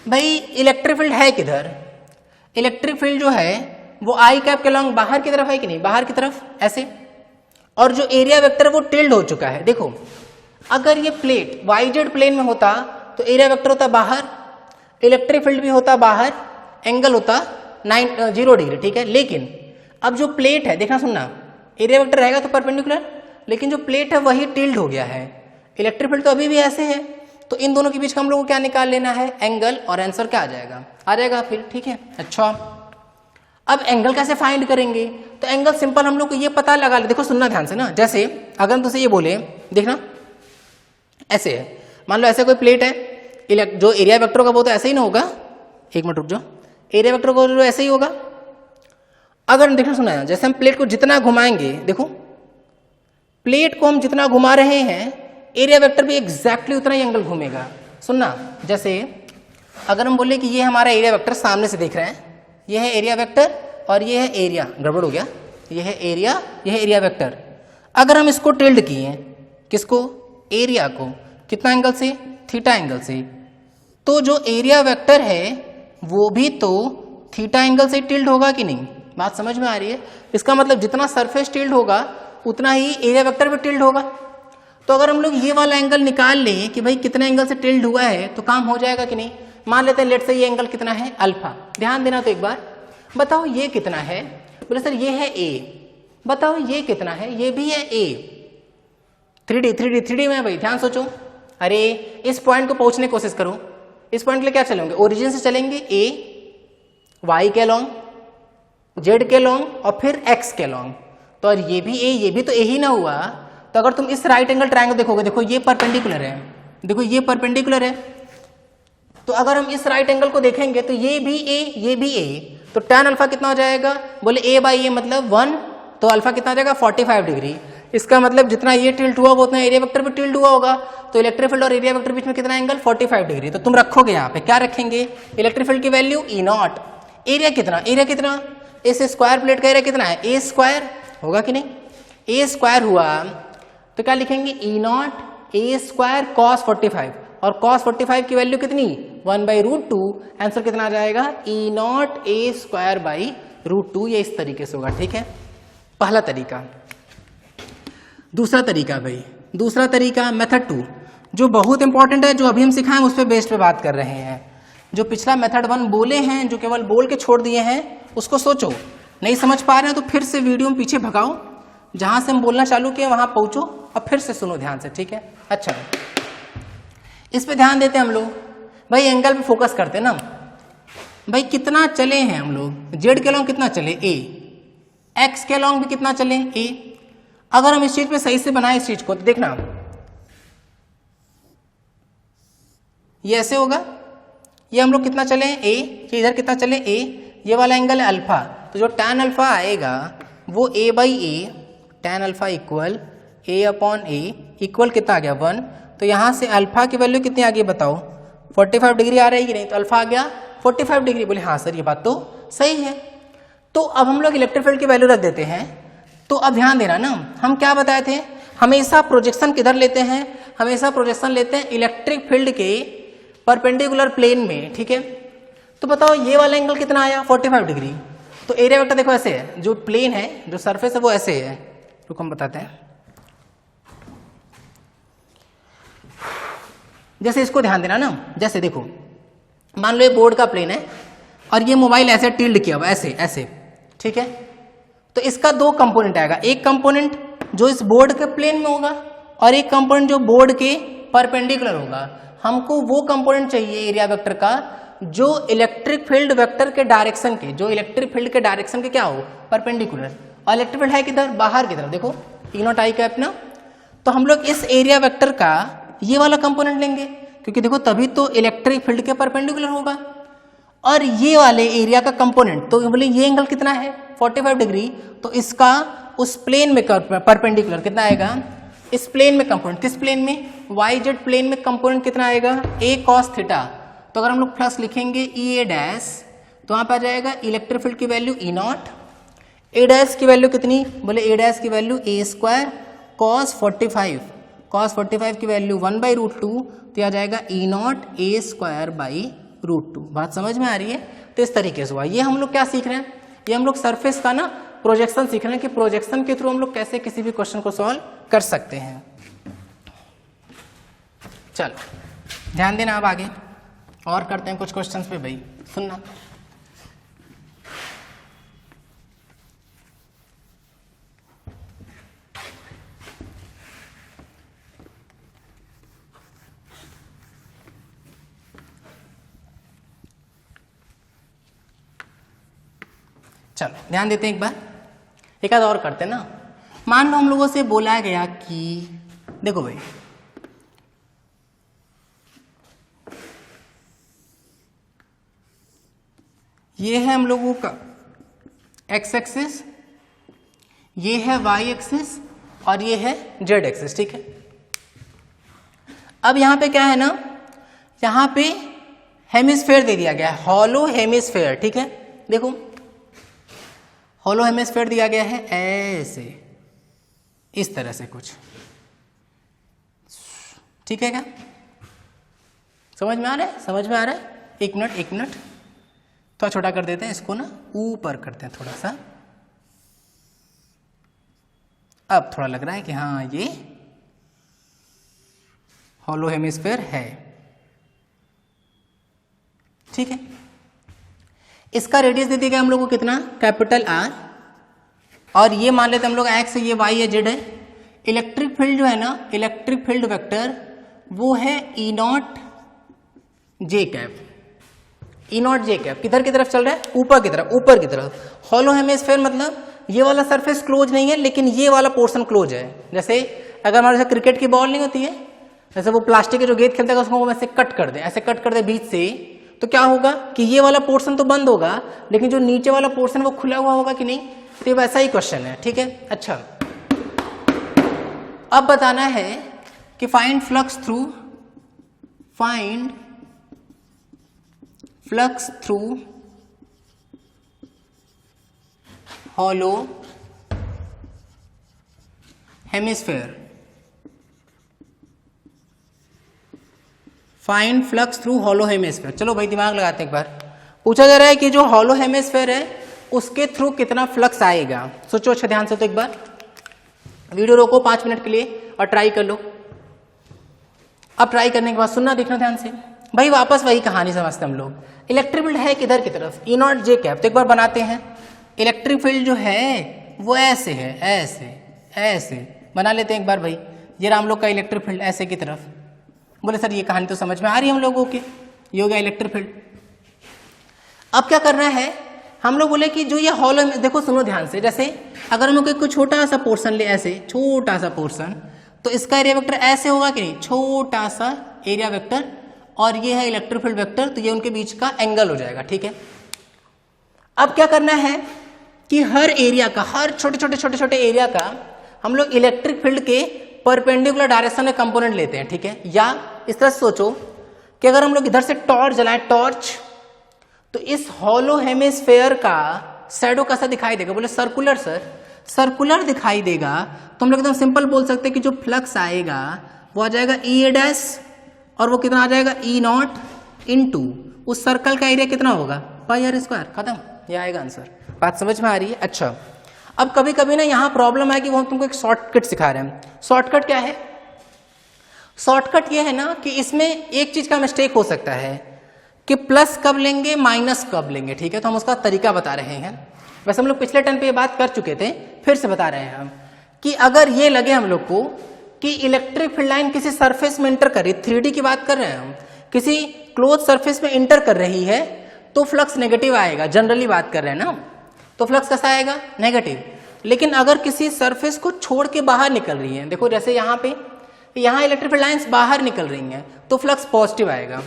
भाई इलेक्ट्रिक फील्ड है किधर, इलेक्ट्रिक फील्ड जो है वो आई कैप के लॉन्ग बाहर की तरफ है कि नहीं, बाहर की तरफ ऐसे, और जो एरिया वेक्टर है वो टिल्ड हो चुका है। देखो अगर ये प्लेट वाईजेड प्लेन में होता तो एरिया वेक्टर होता बाहर, इलेक्ट्रिक फील्ड भी होता बाहर, एंगल होता 0 डिग्री, ठीक है। लेकिन अब जो प्लेट है, देखना सुनना, एरिया वेक्टर रहेगा तो परपेंडिकुलर, लेकिन जो प्लेट है वही टिल्ड हो गया है, इलेक्ट्रिक फील्ड तो अभी भी ऐसे है, तो इन दोनों के बीच का हम लोग को क्या निकाल लेना है, एंगल, और आंसर क्या आ जाएगा फिर, ठीक है। अच्छा अब एंगल कैसे फाइंड करेंगे, तो एंगल सिंपल हम लोग को ये पता लगा ले, देखो सुनना ध्यान से ना, जैसे अगर हम तुझसे ये बोले, देखना ऐसे है, मान लो ऐसे कोई प्लेट है, जो एरिया वेक्टर का वो तो ऐसे ही ना होगा, एक मिनट रुक जाओ, एरिया वेक्टर का जो ऐसे ही होगा। अगर देखना सुना है, जैसे हम प्लेट को जितना घुमाएंगे, देखो प्लेट को हम जितना घुमा रहे हैं एरिया वेक्टर भी एग्जैक्टली उतना ही एंगल घूमेगा। सुनना, जैसे अगर हम बोले कि ये हमारा एरिया वेक्टर सामने से देख रहे हैं, ये है एरिया वेक्टर और ये है एरिया, गड़बड़ हो गया, ये है एरिया, ये है एरिया वेक्टर। अगर हम इसको टिल्ड किए, किसको, एरिया को, कितना एंगल से, थीटा एंगल से, तो जो एरिया वेक्टर है वो भी तो थीटा एंगल से टिल्ड होगा कि नहीं, बात समझ में आ रही है। इसका मतलब जितना सरफेस टिल्ड होगा उतना ही एरिया वेक्टर भी टिल्ड होगा। तो अगर हम लोग ये वाला एंगल निकाल लें कि भाई कितने एंगल से टिल्ड हुआ है तो काम हो जाएगा कि नहीं। मान लेते हैं लेट से ये एंगल कितना है, अल्फा, ध्यान देना तो एक बार, बताओ ये कितना है, बोले सर ये है ए, बताओ ये कितना है, ये भी है ए। 3D में भाई ध्यान सोचो, अरे इस पॉइंट को पहुंचने की कोशिश करो, इस पॉइंट के लिए क्या चलेंगे, ओरिजिन से चलेंगे ए, वाई के लॉन्ग, जेड के लॉन्ग और फिर एक्स के लॉन्ग, तो और ये भी ए, ये भी तो ए ही ना हुआ। तो अगर तुम इस राइट एंगल ट्रायंगल देखोगे, देखो ये परपेंडिकुलर है, देखो ये परपेंडिकुलर है, तो अगर हम इस राइट एंगल को देखेंगे तो ये भी ए, ये भी ए, तो tan अल्फा कितना हो जाएगा, बोले a बाई ए मतलब 1, तो अल्फा कितना हो जाएगा 45 डिग्री। इसका मतलब जितना ये टिल्ट हुआ वो उतना एरिया वेक्टर भी टिल्ट हुआ होगा, तो इलेक्ट्रिक फील्ड और एरिया वेक्टर बीच में कितना एंगल 45 डिग्री। तो तुम रखोगे यहाँ पे क्या रखेंगे, इलेक्ट्रिक फील्ड की वैल्यू E0, एरिया कितना, इस स्क्वायर प्लेट का एरिया कितना है, ए स्क्वायर होगा कि नहीं, ए स्क्वायर हुआ तो क्या लिखेंगे E0 ए स्क्वायर कॉस 45, और cos 45 की वैल्यू कितनी 1/√2, आंसर कितना आ जाएगा E0 ए स्क्वायर बाई √2। ये इस तरीके से होगा, ठीक है, पहला तरीका। दूसरा तरीका भाई, दूसरा तरीका मेथड 2 जो बहुत इंपॉर्टेंट है, जो अभी हम सिखाएं उस पर बेस्ड पे बात कर रहे हैं। जो पिछला मेथड 1 बोले हैं, जो केवल बोल के छोड़ दिए हैं, उसको सोचो, नहीं समझ पा रहे हैं तो फिर से वीडियो में पीछे भगाओ, जहां से हम बोलना चालू किए वहां पहुंचो और फिर से सुनो ध्यान से, ठीक है। अच्छा इस पे ध्यान देते हैं हम लोग, भाई एंगल पे फोकस करते हैं ना, भाई कितना चले हैं हम लोग, जेड के लॉन्ग कितना चले ए, एक्स के लॉन्ग भी कितना चले ए। अगर हम इस चीज पे सही से बनाए इस चीज को, तो देखना ये ऐसे होगा, ये हम लोग कितना चले ए, ये इधर कितना चले ए, ये वाला एंगल है अल्फा, तो जो tan अल्फा आएगा वो a by A, tan alpha equal a upon A, equal कितना आ गया 1, तो यहाँ से अल्फा की वैल्यू कितनी आ गई बताओ, 45 डिग्री आ रही है कि नहीं, तो अल्फा आ गया 45 डिग्री। बोले हाँ सर ये बात तो सही है। तो अब हम लोग इलेक्ट्रिक फील्ड की वैल्यू रख देते हैं। तो अब ध्यान देना ना, हम क्या बताए थे, हमेशा प्रोजेक्शन किधर लेते हैं, हमेशा प्रोजेक्शन लेते हैं इलेक्ट्रिक फील्ड के परपेंडिकुलर प्लेन में, ठीक है। तो बताओ ये वाला एंगल कितना आया 45 डिग्री, तो एरिया वेक्टर देखो ऐसे है, जो प्लेन है जो सरफेस है वो ऐसे है, रुको हम बताते हैं। जैसे इसको ध्यान देना ना, जैसे देखो मान लो ये बोर्ड का प्लेन है और ये मोबाइल ऐसे टिल्ड किया हुआ ऐसे ऐसे, ठीक है। तो इसका दो कंपोनेंट आएगा, एक कंपोनेंट जो इस बोर्ड के प्लेन में होगा और एक कंपोनेंट जो बोर्ड के परपेंडिकुलर होगा। हमको वो कंपोनेंट चाहिए एरिया वेक्टर का जो इलेक्ट्रिक फील्ड वेक्टर के डायरेक्शन के, जो इलेक्ट्रिक फील्ड के डायरेक्शन के क्या हो, परपेंडिकुलर। और इलेक्ट्रिक फील्ड है किधर, बाहर की तरफ, देखो E0 आई कैप ना। तो हम लोग इस एरिया वेक्टर का ये वाला कंपोनेंट लेंगे, क्योंकि देखो तभी तो इलेक्ट्रिक फील्ड के परपेंडिकुलर होगा। और ये वाले एरिया का कंपोनेंट, तो बोले ये एंगल कितना है 45 डिग्री, तो इसका उस प्लेन में परपेंडिकुलर कितना आएगा, इस प्लेन में कंपोनेंट, किस प्लेन में, वाई जेड प्लेन में कंपोनेंट कितना आएगा, a cos थीटा। तो अगर हम लोग प्लस लिखेंगे E a डैश, तो वहां पर आ जाएगा इलेक्ट्रिक फील्ड की वैल्यू E0, a डैश की वैल्यू कितनी, बोले a डैश की वैल्यू a स्क्वायर cos 45 की वैल्यू 1/√2, तो आ जाएगा E0 a स्क्वायर बाई √2। बात समझ में आ रही है? तो इस तरीके से हुआ। ये हम लोग क्या सीख रहे हैं, ये हम लोग सरफेस का ना प्रोजेक्शन सीख रहे हैं कि प्रोजेक्शन के थ्रू हम लोग कैसे किसी भी क्वेश्चन को सॉल्व कर सकते हैं। चलो ध्यान देना, अब आगे और करते हैं कुछ क्वेश्चंस पे भाई, सुनना। चलो ध्यान देते हैं एक बार, एक आध और करते हैं ना। मान लो हम लोगों से बोला गया कि देखो भाई, ये है हम लोगों का एक्स एक्सिस, ये है वाई एक्सिस और ये है जेड एक्सिस, ठीक है। अब यहां पे क्या है ना, यहां पे हेमिस्फेयर दे दिया गया है, हॉलो हेमिस्फेयर, ठीक है। देखो हॉलो हेमिस्फेयर दिया गया है ऐसे, इस तरह से कुछ, ठीक है क्या? समझ में आ रहा है? समझ में आ रहा है? एक मिनट थोड़ा छोटा कर देते हैं इसको ना, ऊपर करते हैं थोड़ा सा। अब थोड़ा लग रहा है कि हाँ ये हॉलो हेमिस्फेयर है, ठीक है। इसका रेडियस दे दिया हम लोग को कितना, कैपिटल R, और ये मान लेते हम लोग एक्स है, ये वाई है, जेड है। इलेक्ट्रिक फील्ड जो है ना, इलेक्ट्रिक फील्ड वेक्टर वो है E0 J cap. E0 J cap किधर की तरफ चल रहा है, ऊपर की तरफ। हॉलो हेमिस्फेयर मतलब ये वाला सरफेस क्लोज नहीं है, लेकिन ये वाला पोर्शन क्लोज है। जैसे अगर हमारे से क्रिकेट की बॉल नहीं होती है, जैसे वो प्लास्टिक के जो गेंद खेलते हैं उसको ऐसे कट कर दे, ऐसे कट कर दे बीच से, तो क्या होगा कि ये वाला पोर्शन तो बंद होगा, लेकिन जो नीचे वाला पोर्शन वो खुला हुआ होगा कि नहीं। तो ये वैसा ही क्वेश्चन है, ठीक है। अच्छा, अब बताना है कि find flux through hollow hemisphere. Find flux through hollow hemisphere. चलो भाई दिमाग लगाते हैं एक बार। पूछा जा रहा है कि जो हॉलो हेमिस्फेयर है उसके थ्रू कितना फ्लक्स आएगा। सोचो अच्छा ध्यान से, तो एक बार वीडियो रोको 5 मिनट के लिए और ट्राई कर लो। अब ट्राई करने के बाद सुनना, देखना ध्यान से भाई। वापस वही कहानी समझते हम लोग। इलेक्ट्रिक फील्ड है किधर की तरफ, E0 J कैप। तो एक बार बनाते हैं। इलेक्ट्रिक फील्ड जो है वो ऐसे है, ऐसे बना लेते हैं एक बार भाई। ये हम लोग का इलेक्ट्रिक फील्ड ऐसे की तरफ। बोले सर ये कहानी तो समझ में आ रही है हम लोगों के, ये हो गया इलेक्ट्रिक फील्ड। अब क्या करना है, हम लोग बोले कि जो ये हॉलो में, देखो सुनो ध्यान से, जैसे अगर हम लोग कोई छोटा सा पोर्शन ले, ऐसे छोटा सा पोर्शन, तो इसका एरिया वेक्टर ऐसे होगा कि नहीं, छोटा सा एरिया वेक्टर, और ये है इलेक्ट्रिक फील्ड वेक्टर, तो ये उनके बीच का एंगल हो जाएगा, ठीक है। अब क्या करना है कि हर एरिया का, हर छोटे एरिया का हम लोग इलेक्ट्रिक फील्ड के परपेंडिकुलर डायरेक्शन में कंपोनेंट लेते हैं, ठीक है। या इस तरह से सोचो कि अगर हम लोग इधर से टॉर्च जलाएं, टॉर्च, तो इस हॉलो हेमिस्फेयर का शैडो कैसा दिखाई देगा। बोले सर्कुलर सर, सर्कुलर दिखाई देगा, तो हम लोग एकदम सिंपल बोल सकते हैं कि जो फ्लक्स आएगा वो आ जाएगा E डैश, और वो कितना आ जाएगा E0 इनटू उस सर्कल का एरिया कितना होगा, πr²। खत्म, ये आएगा आंसर। बात समझ में आ रही है? अच्छा, अब कभी कभी ना यहाँ प्रॉब्लम है कि वो हम तुमको एक शॉर्टकट सिखा रहे हैं। शॉर्टकट क्या है? शॉर्टकट ये है ना कि इसमें एक चीज का मिस्टेक हो सकता है कि प्लस कब लेंगे, माइनस कब लेंगे, ठीक है। तो हम उसका तरीका बता रहे हैं। वैसे हम लोग पिछले टर्न पे ये बात कर चुके थे, फिर से बता रहे हैं हम कि अगर ये लगे हम लोग को कि इलेक्ट्रिक फील्ड लाइन किसी सरफेस में इंटर कर रही, 3D की बात कर रहे हैं हम, किसी क्लोज सरफेस में इंटर कर रही है, तो फ्लक्स नेगेटिव आएगा। जनरली बात कर रहे हैं ना, तो फ्लक्स कैसा आएगा, नेगेटिव। लेकिन अगर किसी सरफेस को छोड़ के बाहर निकल रही है, देखो जैसे यहाँ पे, यहाँ इलेक्ट्रिक फील्ड लाइंस बाहर निकल रही हैं, तो फ्लक्स पॉजिटिव आएगा।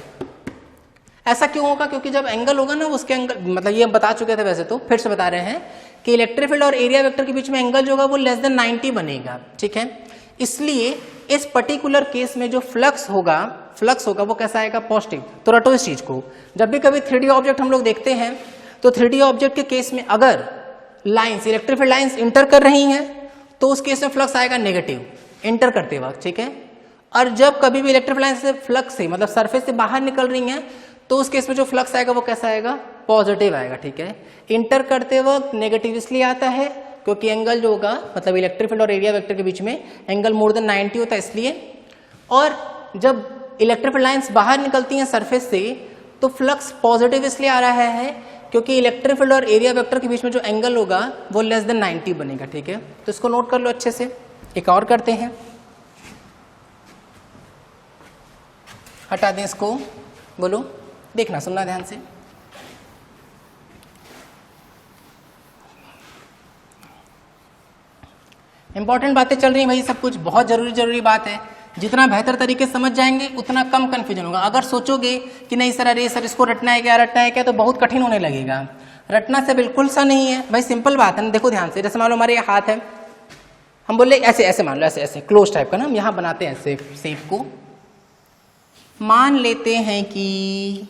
ऐसा क्यों होगा? क्योंकि जब एंगल होगा ना, उसके एंगल, मतलब ये हम बता चुके थे, वैसे तो फिर से बता रहे हैं कि इलेक्ट्रिक फील्ड और एरिया वेक्टर के बीच में एंगल जो होगा वो लेस देन 90 बनेगा, ठीक है। इसलिए इस पर्टिकुलर केस में जो फ्लक्स होगा वो कैसा आएगा, पॉजिटिव। तो रटो इस चीज को। जब भी कभी 3D ऑब्जेक्ट हम लोग देखते हैं, तो 3D ऑब्जेक्ट के केस में अगर lines, electric field lines inter कर रही हैं, तो उस केस में फ्लक्स आएगा नेगेटिव इंटर करते वक्त, ठीक है। और जब कभी भी इलेक्ट्रिक फील्ड लाइन से फ्लक्स से, मतलब सरफेस से बाहर निकल रही हैं, तो उस केस में जो फ्लक्स आएगा वो कैसा आएगा, पॉजिटिव आएगा, ठीक है। इंटर करते वक्त नेगेटिव इसलिए आता है क्योंकि एंगल जो होगा मतलब इलेक्ट्रिक फील्ड और एरिया वेक्टर के बीच में एंगल मोर देन 90 होता है इसलिए। और जब इलेक्ट्रिक फील्ड लाइंस बाहर निकलती हैं सरफेस से तो फ्लक्स पॉजिटिव इसलिए आ रहा है क्योंकि इलेक्ट्रिक फील्ड और एरिया वेक्टर के बीच में जो एंगल होगा वो लेस देन 90 बनेगा, ठीक है। तो इसको नोट कर लो अच्छे से। एक और करते हैं, हटा दें इसको, बोलो, देखना सुनना ध्यान से। इंपॉर्टेंट बातें चल रही हैं भाई, सब कुछ बहुत जरूरी बात है। जितना बेहतर तरीके से समझ जाएंगे उतना कम कंफ्यूजन होगा। अगर सोचोगे कि नहीं सर अरे सर इसको रटना है क्या तो बहुत कठिन होने लगेगा। रटना से बिल्कुल सा नहीं है भाई, सिंपल बात है ना। देखो ध्यान से, जैसे मान लो हमारे ये हाथ है, हम बोले ऐसे ऐसे मान लो, ऐसे ऐसे क्लोज टाइप का ना, हम यहाँ बनाते हैं ऐसे शेप को। मान लेते हैं कि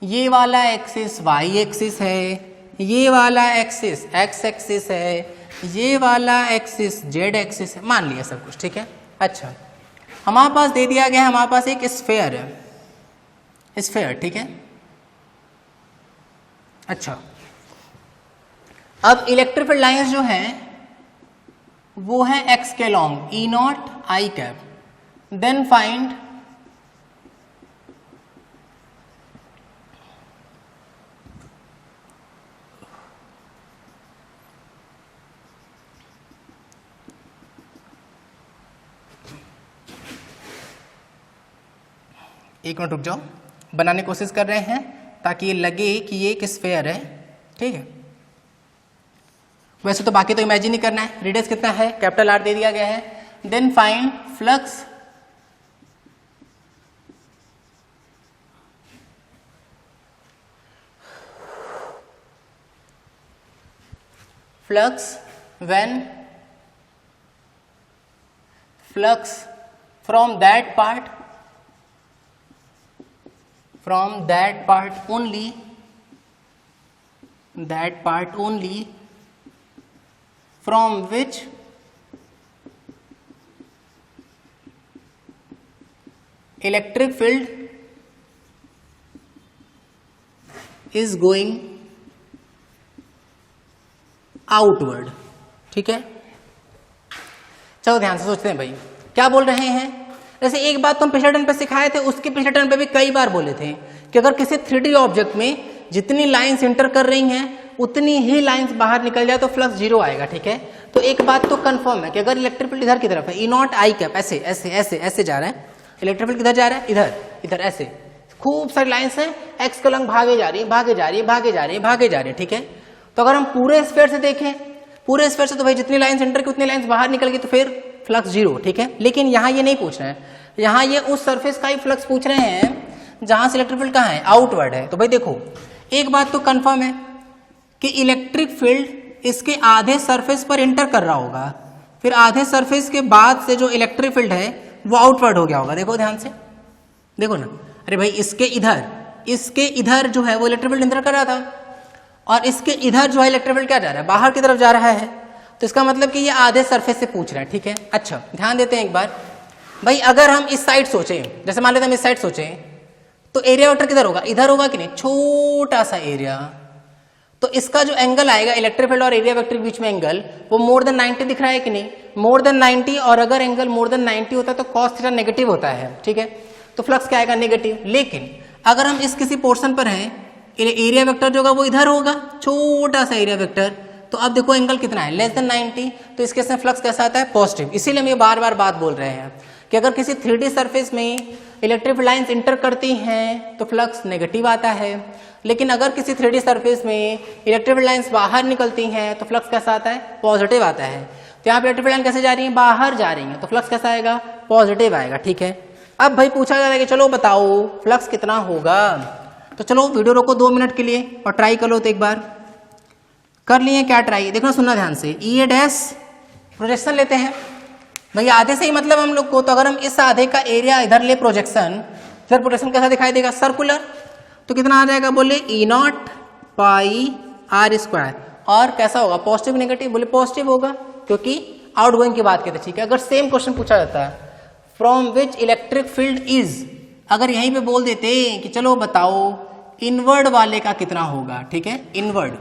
ये वाला एक्सिस वाई एक्सिस है, ये वाला एक्सिस एक्स एक्सिस है, ये वाला एक्सिस जेड एक्सिस है, मान लिया सब कुछ, ठीक है। अच्छा, हमारे पास दे दिया गया है, हमारे पास एक स्फेयर है, स्फेयर, ठीक है। अच्छा, अब इलेक्ट्रिक फील्ड लाइंस जो हैं वो है एक्स के long e naught i cap, then find एक मिनट रुक जाओ, बनाने की कोशिश कर रहे हैं ताकि ये लगे कि ये एक स्फेयर है, ठीक है। वैसे तो बाकी तो इमेजिन ही करना है। रेडियस कितना है, कैपिटल आर दे दिया गया है। Then find flux when flux from that part only from which electric field is going outward, ठीक है। चलो ध्यान से सोचते हैं भाई क्या बोल रहे हैं। जैसे एक बात तो हम पिछले टर्न पे सिखाए थे, उसके पिछले टर्न पे भी कई बार बोले थे कि अगर किसी 3D ऑब्जेक्ट में जितनी लाइंस इंटर कर रही हैं उतनी ही लाइंस बाहर निकल जाए तो फ्लक्स जीरो आएगा, ठीक है। तो एक बात तो कंफर्म है कि अगर इलेक्ट्रिक फील्ड इधर की तरफ है, ई नॉट आई कैप ऐसे ऐसे ऐसे ऐसे जा रहा है, इलेक्ट्रिक फील्ड किधर जा रहा है, इधर इधर ऐसे खूब सारी लाइंस हैं, एक्स के लंग भागे जा रही है, ठीक है। तो अगर हम पूरे स्फीयर से देखें, पूरे स्फीयर से तो भाई जितनी लाइंस इंटर की उतनी लाइंस बाहर निकल गई तो फिर फ्लक्स जीरो, ठीक है। लेकिन यहाँ ये नहीं पूछ रहे हैं, यहाँ ये उस सरफेस का ही फ्लक्स पूछ रहे हैं जहां से इलेक्ट्रिक फील्ड कहाँ है, आउटवर्ड है। तो भाई देखो एक बात तो कंफर्म है कि इलेक्ट्रिक फील्ड इसके आधे सरफेस पर इंटर कर रहा होगा, फिर आधे सरफेस के बाद से जो इलेक्ट्रिक फील्ड है वो आउटवर्ड हो गया होगा। देखो ध्यान से, देखो ना, अरे भाई इसके इधर जो है वो इलेक्ट्रिक फील्ड इंटर कर रहा था और इसके इधर जो है इलेक्ट्रिक फील्ड क्या जा रहा है, बाहर की तरफ जा रहा है। तो इसका मतलब कि ये आधे सरफेस से पूछ रहा है, ठीक है। अच्छा ध्यान देते हैं एक बार भाई, अगर हम इस साइड सोचें, जैसे मान लेते हैं हम इस साइड सोचें तो एरिया वेक्टर किधर होगा, इधर होगा कि नहीं, छोटा सा एरिया। तो इसका जो एंगल आएगा इलेक्ट्रिक फील्ड और एरिया वेक्टर के बीच में एंगल, वो मोर देन 90 दिख रहा है कि नहीं, मोर देन 90। और अगर एंगल मोर देन 90 होता है तो कॉस थीटा नेगेटिव होता है, ठीक है। तो फ्लक्स क्या आएगा, नेगेटिव। लेकिन अगर हम इस किसी पोर्शन पर हैं, एरिया वेक्टर जो होगा वो इधर होगा, छोटा सा एरिया वेक्टर। तो अब देखो एंगल कितना है, लेस देन 90। तो इस केस में फ्लक्स कैसा आता है, पॉजिटिव। इसीलिए हम ये बार बार बात बोल रहे हैं कि अगर किसी 3D सरफेस में इलेक्ट्रिक लाइंस इंटर करती हैं तो फ्लक्स नेगेटिव आता है, लेकिन अगर किसी 3D सरफेस में इलेक्ट्रिक लाइंस बाहर निकलती हैं तो फ्लक्स कैसा आता है, पॉजिटिव आता है। तो यहाँ पे इलेक्ट्रिक लाइन कैसे जा रही है, बाहर जा रही है, तो फ्लक्स कैसा आएगा, पॉजिटिव आएगा, ठीक है। अब भाई पूछा जा रहा है कि चलो बताओ फ्लक्स कितना होगा। तो चलो वीडियो रोको 2 मिनट के लिए और ट्राई कर लो। तो एक बार कर लिए क्या ट्राई, देखो सुनना ध्यान से। ई डैश प्रोजेक्शन लेते हैं भाई, आधे से ही मतलब हम लोग को। तो अगर हम इस आधे का एरिया इधर ले प्रोजेक्शन, फिर प्रोजेक्शन कैसा दिखाई देगा, सर्कुलर। तो कितना आ जाएगा, बोले ई नॉट पाई आर स्क्वायर। और कैसा होगा, पॉजिटिव नेगेटिव, बोले पॉजिटिव होगा क्योंकि आउटगोइंग की बात करते, ठीक है। अगर सेम क्वेश्चन पूछा जाता है from which electric field is, अगर यहीं पे बोल देते कि चलो बताओ इनवर्ड वाले का कितना होगा, ठीक है, इनवर्ड,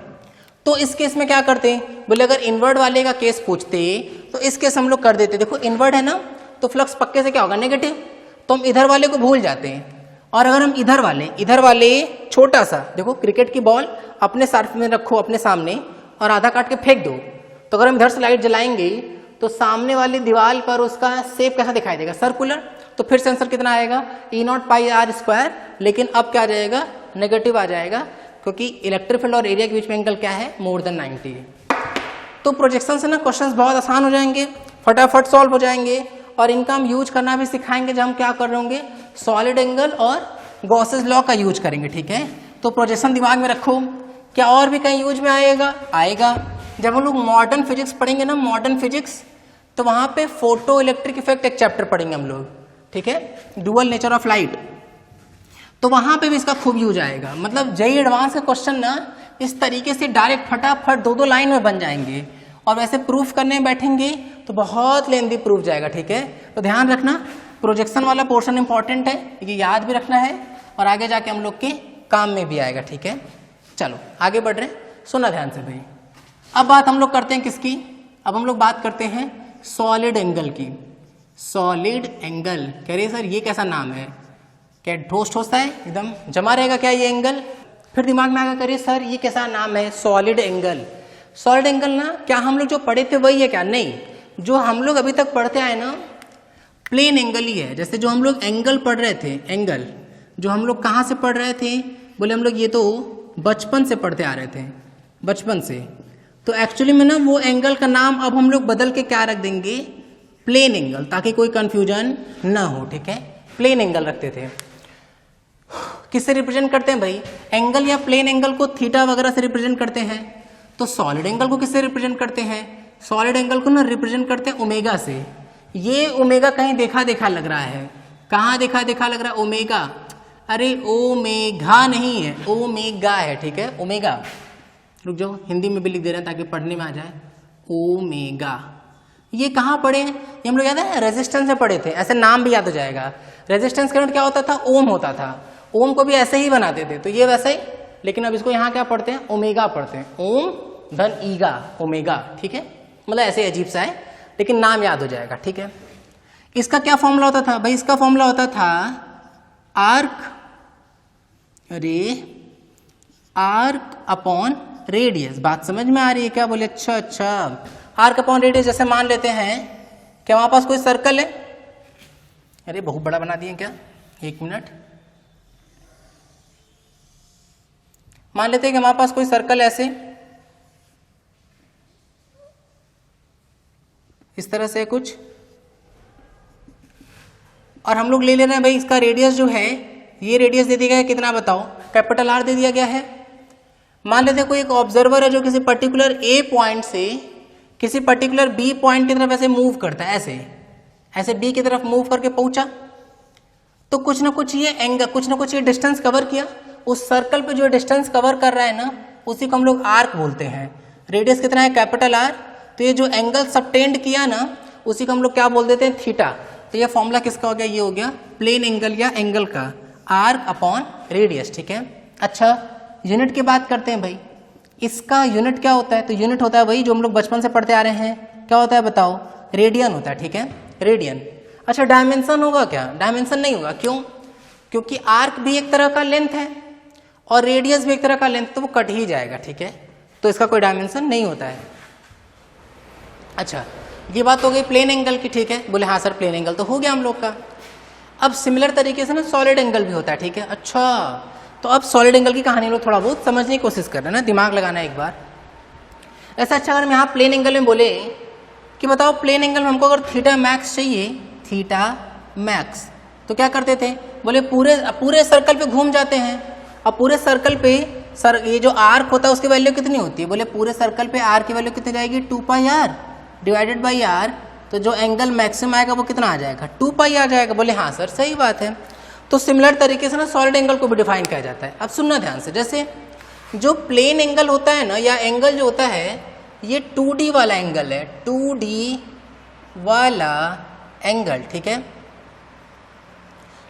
तो इस केस में क्या करते हैं, बोले अगर इनवर्ड वाले का केस पूछते तो इस केस हम लोग कर देते, देखो इनवर्ड है ना तो फ्लक्स पक्के से क्या होगा, नेगेटिव, तो हम इधर वाले को भूल जाते हैं। और अगर हम इधर वाले छोटा सा, देखो क्रिकेट की बॉल अपने सर्फ में रखो अपने सामने और आधा काट के फेंक दो, तो अगर हम इधर से लाइट जलाएंगे तो सामने वाली दीवार पर उसका शेप कैसा दिखाई देगा, सर्कुलर, तो फिर से आंसर कितना आएगा, E0πr², लेकिन अब क्या आ जाएगा, नेगेटिव आ जाएगा, क्योंकि इलेक्ट्रिक फील्ड और एरिया के बीच में एंगल क्या है, मोर देन 90। तो प्रोजेक्शन से ना क्वेश्चंस बहुत आसान हो जाएंगे, फटाफट सॉल्व हो जाएंगे, और इनका हम यूज करना भी सिखाएंगे जब हम क्या कर रहे होंगे, सॉलिड एंगल और गॉसेस लॉ का यूज करेंगे, ठीक है। तो प्रोजेक्शन दिमाग में रखो, क्या और भी कहीं यूज में आएगा। जब हम लोग मॉडर्न फिजिक्स पढ़ेंगे ना, मॉडर्न फिजिक्स, तो वहां पे फोटो इलेक्ट्रिक इफेक्ट एक चैप्टर पढ़ेंगे हम लोग, ठीक है, डुअल नेचर ऑफ लाइट, तो वहां पे भी इसका खूब यूज आएगा। मतलब जेईई एडवांस के क्वेश्चन ना इस तरीके से डायरेक्ट फटाफट 2-2 लाइन में बन जाएंगे, और वैसे प्रूफ करने बैठेंगे तो बहुत लेंदी प्रूफ जाएगा, ठीक है। तो ध्यान रखना, प्रोजेक्शन वाला पोर्शन इंपॉर्टेंट है, ये याद भी रखना है, और आगे जाके हम लोग के काम में भी आएगा, ठीक है। चलो आगे बढ़ रहे हैं, सुना ध्यान से भाई। अब बात हम लोग करते हैं किसकी, अब हम लोग बात करते हैं सॉलिड एंगल की। सॉलिड एंगल, कह रहे सर ये कैसा नाम है, क्या ठोस ठोस है, एकदम जमा रहेगा क्या ये एंगल, फिर दिमाग में आएगा करिए सर ये कैसा नाम है, सॉलिड एंगल। सॉलिड एंगल ना क्या हम लोग जो पढ़े थे वही है क्या, नहीं, जो हम लोग अभी तक पढ़ते आए ना प्लेन एंगल ही है। जैसे जो हम लोग एंगल पढ़ रहे थे, एंगल जो हम लोग कहाँ से पढ़ रहे थे, बोले हम लोग ये तो बचपन से पढ़ते आ रहे थे, बचपन से, तो एक्चुअली में ना वो एंगल का नाम अब हम लोग बदल के क्या रख देंगे, प्लेन एंगल, ताकि कोई कंफ्यूजन ना हो, ठीक है, प्लेन एंगल रखते थे। किससे रिप्रेजेंट करते हैं भाई, एंगल या प्लेन एंगल को थीटा वगैरह से रिप्रेजेंट करते हैं। तो सॉलिड एंगल को किससे रिप्रेजेंट करते हैं, सॉलिड एंगल को ना रिप्रेजेंट करते हैं ओमेगा से। ये ओमेगा कहीं देखा देखा लग रहा है, कहाँ देखा देखा लग रहा है, ओमेगा, अरे ओमेगा नहीं है, ओमेगा है, ठीक है, ओमेगा, रुक जाओ हिंदी में भी लिख दे रहे हैं ताकि पढ़ने में आ जाए, ओमेगा। ये कहाँ पढ़े हैं, ये हम लोग याद है रेजिस्टेंस में पढ़े थे, ऐसे नाम भी याद हो जाएगा। रेजिस्टेंस करंट क्या होता था, ओम होता था, ओम को भी ऐसे ही बनाते थे, तो ये वैसे ही, लेकिन अब इसको यहाँ क्या पढ़ते हैं, ओमेगा पढ़ते हैं, ओम धन ईगा, ओमेगा, ठीक है, मतलब ऐसे अजीब सा है लेकिन नाम याद हो जाएगा, ठीक है। इसका क्या फॉर्मूला होता था भाई, इसका फॉर्मूला होता था आर्क, अरे आर्क अपॉन रेडियस। बात समझ में आ रही है क्या, बोले अच्छा अच्छा, आर्क अपॉन रेडियस। जैसे मान लेते हैं कि हमारे पास कोई सर्कल है, अरे बहुत बड़ा बना दिए क्या, एक मिनट, मान लेते हैं कि हमारे पास कोई सर्कल ऐसे इस तरह से कुछ, और हम लोग ले ले रहे हैं भाई इसका रेडियस जो है, ये रेडियस दे दिया गया है कितना बताओ, कैपिटल आर दे दिया गया है। मान लेते हैं कोई एक ऑब्जर्वर है जो किसी पर्टिकुलर ए पॉइंट से किसी पर्टिकुलर बी पॉइंट की तरफ ऐसे मूव करता है, ऐसे ऐसे बी की तरफ मूव करके पहुंचा, तो कुछ ना कुछ ये एंगल, कुछ ना कुछ ये डिस्टेंस कवर किया, उस सर्कल पे जो डिस्टेंस कवर कर रहा है ना उसी को हम लोग आर्क बोलते हैं। रेडियस कितना है, कैपिटल आर, तो ये जो एंगल सबटेंड किया ना उसी को हम लोग क्या बोल देते हैं, थीटा। तो ये फॉर्मूला किसका हो गया, ये हो गया प्लेन एंगल या एंगल का, आर्क अपॉन रेडियस, ठीक है। अच्छा यूनिट की बात करते हैं भाई, इसका यूनिट क्या होता है, तो यूनिट होता है वही जो हम लोग बचपन से पढ़ते आ रहे हैं, क्या होता है बताओ, रेडियन होता है, ठीक है, रेडियन। अच्छा डायमेंशन होगा क्या, डायमेंशन नहीं होगा, क्यों, क्योंकि आर्क भी एक तरह का लेंथ है और रेडियस भी एक तरह का लेंथ, तो वो कट ही जाएगा, ठीक है, तो इसका कोई डायमेंशन नहीं होता है। अच्छा ये बात हो गई प्लेन एंगल की, ठीक है, बोले हाँ सर प्लेन एंगल तो हो गया हम लोग का। अब सिमिलर तरीके से ना सॉलिड एंगल भी होता है, ठीक है। अच्छा तो अब सॉलिड एंगल की कहानी लोग थोड़ा बहुत समझने की कोशिश कर रहे हैं ना, दिमाग लगाना एक बार ऐसा। अच्छा अगर हम यहाँ प्लेन एंगल में बोले कि बताओ प्लेन एंगल में हमको अगर थीटा मैक्स चाहिए, थीटा मैक्स, तो क्या करते थे, बोले पूरे सर्कल पे घूम जाते हैं। अब पूरे सर्कल पे ये जो आर्क होता है उसकी वैल्यू कितनी होती है, बोले पूरे सर्कल पे आर की वैल्यू कितनी जाएगी, 2πr डिवाइडेड बाई आर, तो जो एंगल मैक्सिमम आएगा वो कितना आ जाएगा, 2π आ जाएगा। बोले हाँ सर सही बात है। तो सिमिलर तरीके से ना सॉलिड एंगल को भी डिफाइन किया जाता है। अब सुनना ध्यान से, जैसे जो प्लेन एंगल होता है ना, या एंगल जो होता है ये 2D वाला एंगल है, 2D वाला एंगल, ठीक है।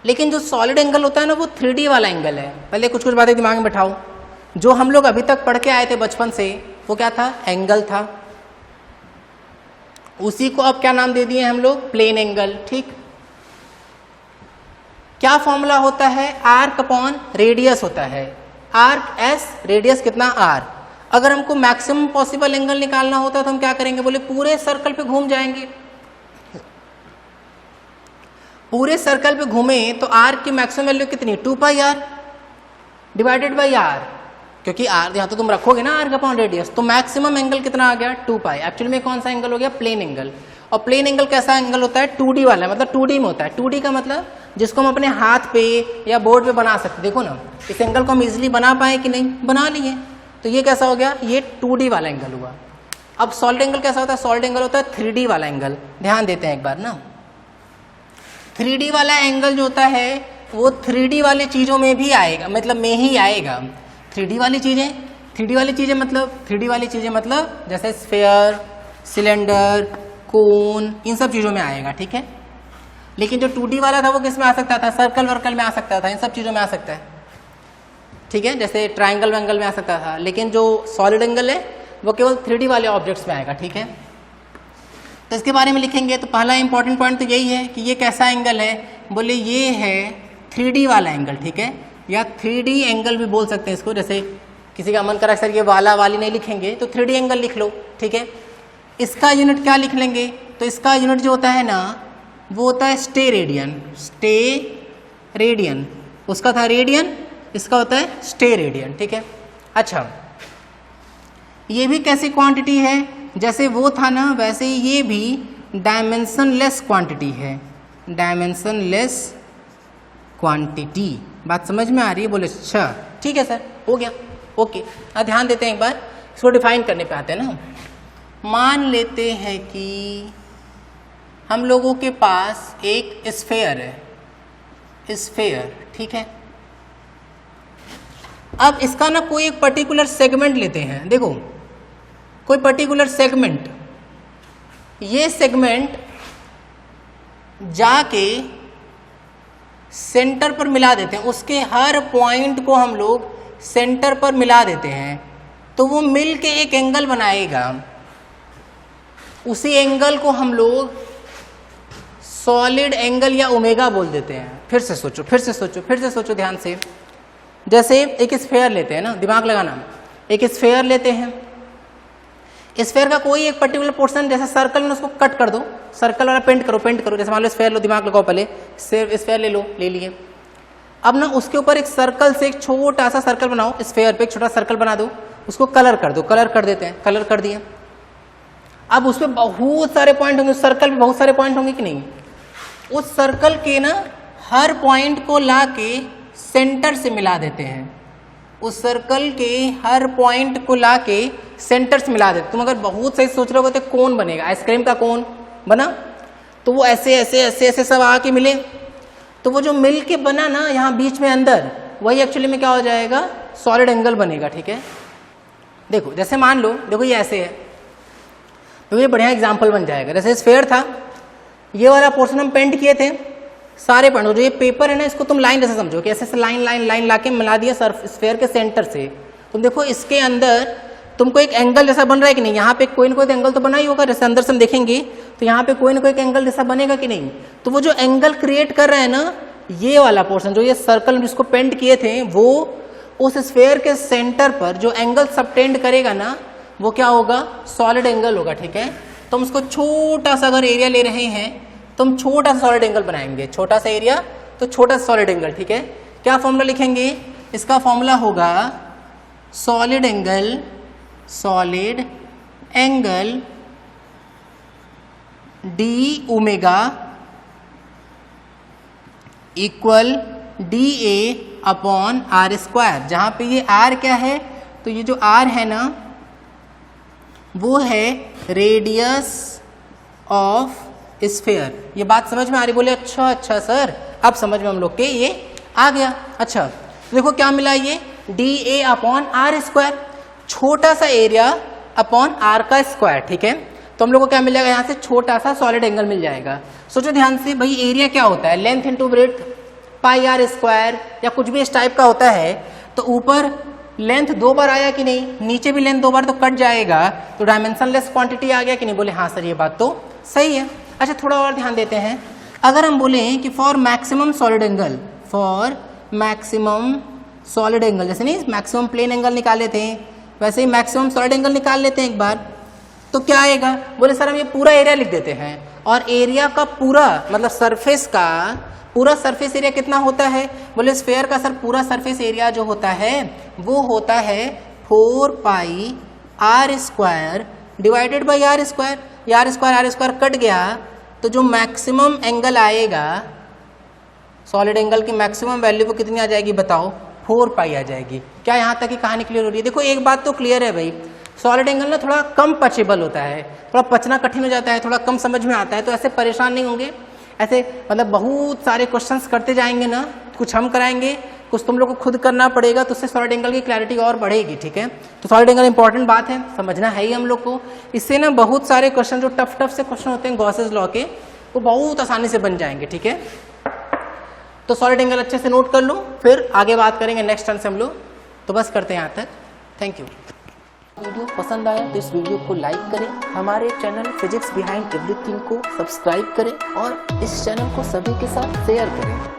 लेकिन जो सॉलिड एंगल होता है ना वो 3D वाला एंगल है। पहले कुछ कुछ बातें दिमाग में बैठाओ। जो हम लोग अभी तक पढ़ के आए थे बचपन से वो क्या था? एंगल था। उसी को अब क्या नाम दे दिए हम लोग? Plane angle. ठीक, क्या फॉर्मूला होता है? आर्क अपॉन रेडियस होता है। आर्क एस, रेडियस कितना? आर। अगर हमको मैक्सिमम पॉसिबल एंगल निकालना होता है तो हम क्या करेंगे? बोले पूरे सर्कल पे घूम जाएंगे। पूरे सर्कल पे घूमे तो आर्क की मैक्सिमम वैल्यू कितनी? 2 पाई आर डिवाइडेड बाई आर, क्योंकि आर यहाँ तो तुम रखोगे ना आर्क अपॉन रेडियस, तो मैक्सिमम एंगल कितना आ गया? 2 पाई। एक्चुअली में कौन सा एंगल हो गया? Plane angle. और प्लेन एंगल कैसा एंगल होता है? 2D वाला, मतलब 2D में होता है। 2D का मतलब जिसको हम अपने हाथ पे या बोर्ड पे बना सकते। देखो ना, इस एंगल को हम इजिली बना पाए कि नहीं? बना लिए। तो ये कैसा हो गया? ये 2D वाला एंगल हुआ। अब सॉलिड एंगल कैसा होता है? सॉलिड एंगल होता है 3D वाला एंगल। ध्यान देते हैं एक बार ना, 3D वाला एंगल जो होता है वो 3D वाली चीज़ों में भी आएगा, मतलब में ही आएगा। 3D वाली चीज़ें, 3D वाली चीज़ें मतलब 3D वाली चीज़ें मतलब जैसे स्फीयर, सिलेंडर, कोन, इन सब चीज़ों में आएगा। ठीक है, लेकिन जो 2D वाला था वो किस में आ सकता था? सर्कल वर्कल में आ सकता था, इन सब चीज़ों में आ सकता है। ठीक है, जैसे ट्राइंगल वैंगल में आ सकता था, लेकिन जो सॉलिड एंगल है वो केवल 3D वाले ऑब्जेक्ट्स में आएगा। ठीक है, तो इसके बारे में लिखेंगे तो पहला इंपॉर्टेंट पॉइंट तो यही है कि ये कैसा एंगल है? बोले ये है 3D वाला एंगल। ठीक है, या 3D एंगल भी बोल सकते हैं इसको। जैसे किसी का मन करा सर ये वाला वाली नहीं लिखेंगे तो 3D एंगल लिख लो। ठीक है, इसका यूनिट क्या लिख लेंगे? तो इसका यूनिट जो होता है ना वो होता है स्टे रेडियन। स्टे रेडियन, उसका था रेडियन, इसका होता है स्टे रेडियन। ठीक है, अच्छा ये भी कैसी क्वांटिटी है? जैसे वो था ना वैसे ये भी डायमेंशनलेस क्वांटिटी है। डायमेंशनलेस क्वांटिटी, बात समझ में आ रही है? बोले अच्छा ठीक है सर, हो गया, ओके। अब ध्यान देते हैं एक बार, इसको डिफाइन करने पे आते हैं ना। मान लेते हैं कि हम लोगों के पास एक स्फेयर है, स्फेयर। ठीक है, अब इसका ना कोई एक पर्टिकुलर सेगमेंट लेते हैं। देखो कोई पर्टिकुलर सेगमेंट, ये सेगमेंट जाके सेंटर पर मिला देते हैं। उसके हर पॉइंट को हम लोग सेंटर पर मिला देते हैं तो वो मिल के एक एंगल बनाएगा। उसी एंगल को हम लोग सॉलिड एंगल या ओमेगा बोल देते हैं। फिर से सोचो, फिर से सोचो, फिर से सोचो ध्यान से। जैसे एक स्फेयर लेते हैं ना, दिमाग लगाना, एक स्फेयर लेते हैं। स्फेयर का कोई एक पर्टिकुलर पोर्शन, जैसे सर्कल में उसको कट कर दो, सर्कल वाला पेंट करो, पेंट करो। जैसे मान लो स्फेयर लो, दिमाग लगाओ, पहले स्फेयर ले लो, ले लिए। अब ना उसके ऊपर एक सर्कल से एक छोटा सा सर्कल बनाओ, स्फेयर पे एक छोटा सर्कल बना दो, उसको कलर कर दो, कलर कर देते हैं, कलर कर दिया। अब उसमें बहुत सारे पॉइंट होंगे, उस सर्कल में बहुत सारे पॉइंट होंगे कि नहीं? उस सर्कल के ना हर पॉइंट को ला के सेंटर से मिला देते हैं। उस सर्कल के हर पॉइंट को ला के सेंटर से मिला देते। तुम अगर बहुत सही सोच रहे हो तो कोन बनेगा, आइसक्रीम का कोन बना, तो वो ऐसे ऐसे ऐसे ऐसे सब आके मिले, तो वो जो मिल के बना ना यहाँ बीच में अंदर, वही एक्चुअली में क्या हो जाएगा? सॉलिड एंगल बनेगा। ठीक है, देखो जैसे मान लो, देखो ये ऐसे है, तो ये बढ़िया एग्जाम्पल बन जाएगा। जैसे स्फेयर था, ये वाला पोर्शन हम पेंट किए थे, सारे पॉइंट, जो ये पेपर है ना इसको तुम लाइन जैसे समझो कि ऐसे लाइन लाइन लाइन ला के मिला दिया स्फेयर के सेंटर से। तुम देखो इसके अंदर तुमको एक एंगल जैसा बन रहा है कि नहीं? यहाँ पे कोई ना कोई एंगल तो बना ही होगा। जैसे अंदर से हम देखेंगे तो यहाँ पे कोई ना कोई एंगल जैसा बनेगा कि नहीं? तो वो जो एंगल क्रिएट कर रहा है ना, ये वाला पोर्शन, जो ये सर्कल जिसको पेंट किए थे, वो उस स्फेयर के सेंटर पर जो एंगल सबटेंड करेगा ना, वो क्या होगा? सॉलिड एंगल होगा। ठीक है, तो हम उसको छोटा सा अगर एरिया ले रहे हैं तो हम छोटा सा सॉलिड एंगल बनाएंगे। छोटा सा एरिया तो छोटा सा सॉलिड एंगल। ठीक है, क्या फॉर्मूला लिखेंगे? इसका फॉर्मूला होगा solid angle, solid angle d omega equal d A upon r square. जहां पे ये आर क्या है? तो ये जो आर है ना वो है रेडियस ऑफ स्फेयर। ये बात समझ में आ रही? बोले अच्छा अच्छा सर, अब समझ में हम लोग के ये आ गया। अच्छा देखो क्या मिला, ये d A upon r square, छोटा सा एरिया अपॉन आर का स्क्वायर। ठीक है, तो हम लोग को क्या मिल जाएगा? यहाँ से छोटा सा सॉलिड एंगल मिल जाएगा। सोचो ध्यान से भाई, एरिया क्या होता है? Length into breadth. Pi are square या कुछ भी इस टाइप का होता है, तो ऊपर लेंथ 2 बार आया कि नहीं, नीचे भी लेंथ 2 बार तो कट जाएगा, तो डायमेंशनलेस क्वांटिटी आ गया कि नहीं? बोले हाँ सर ये बात तो सही है। अच्छा थोड़ा और ध्यान देते हैं, अगर हम बोले कि for maximum solid angle, for maximum solid angle, जैसे नहीं मैक्सिमम प्लेन एंगल निकाले थे वैसे ही मैक्सिमम सॉलिड एंगल निकाल लेते हैं एक बार, तो क्या आएगा? बोले सर हम ये पूरा एरिया लिख देते हैं, और एरिया का पूरा मतलब सरफेस का पूरा सरफेस एरिया कितना होता है? बोले स्फेयर का सर पूरा सरफेस एरिया जो होता है वो होता है 4 pi are square divided by R square. R square cut गया, तो जो मैक्सिमम एंगल आएगा सॉलिड एंगल की मैक्सिमम वैल्यू को कितनी आ जाएगी बताओ? 4 पाई आ जाएगी। क्या यहाँ तक की कहानी क्लियर हो रही है? देखो एक बात तो क्लियर है भाई, सॉलिड एंगल ना थोड़ा कम पचेबल होता है, थोड़ा पचना कठिन हो जाता है, थोड़ा कम समझ में आता है, तो ऐसे परेशान नहीं होंगे। ऐसे मतलब बहुत सारे क्वेश्चंस करते जाएंगे ना, कुछ हम कराएंगे, कुछ तुम लोग को खुद करना पड़ेगा, तो उससे सॉलिड एंगल की क्लैरिटी और बढ़ेगी। ठीक है, तो सॉलिड एंगल इंपॉर्टेंट बात है, समझना है ही हम लोग को। इससे ना बहुत सारे क्वेश्चन जो टफ से क्वेश्चन होते हैं गॉसेस लॉ के, वो बहुत आसानी से बन जाएंगे। ठीक है, तो सॉलिड एंगल अच्छे से नोट कर लो, फिर आगे बात करेंगे नेक्स्ट टर्न से हम लोग। तो बस करते हैं यहाँ तक, थैंक यू। वीडियो पसंद आया तो इस वीडियो को लाइक करें, हमारे चैनल फिजिक्स बिहाइंड एवरीथिंग को सब्सक्राइब करें और इस चैनल को सभी के साथ शेयर करें।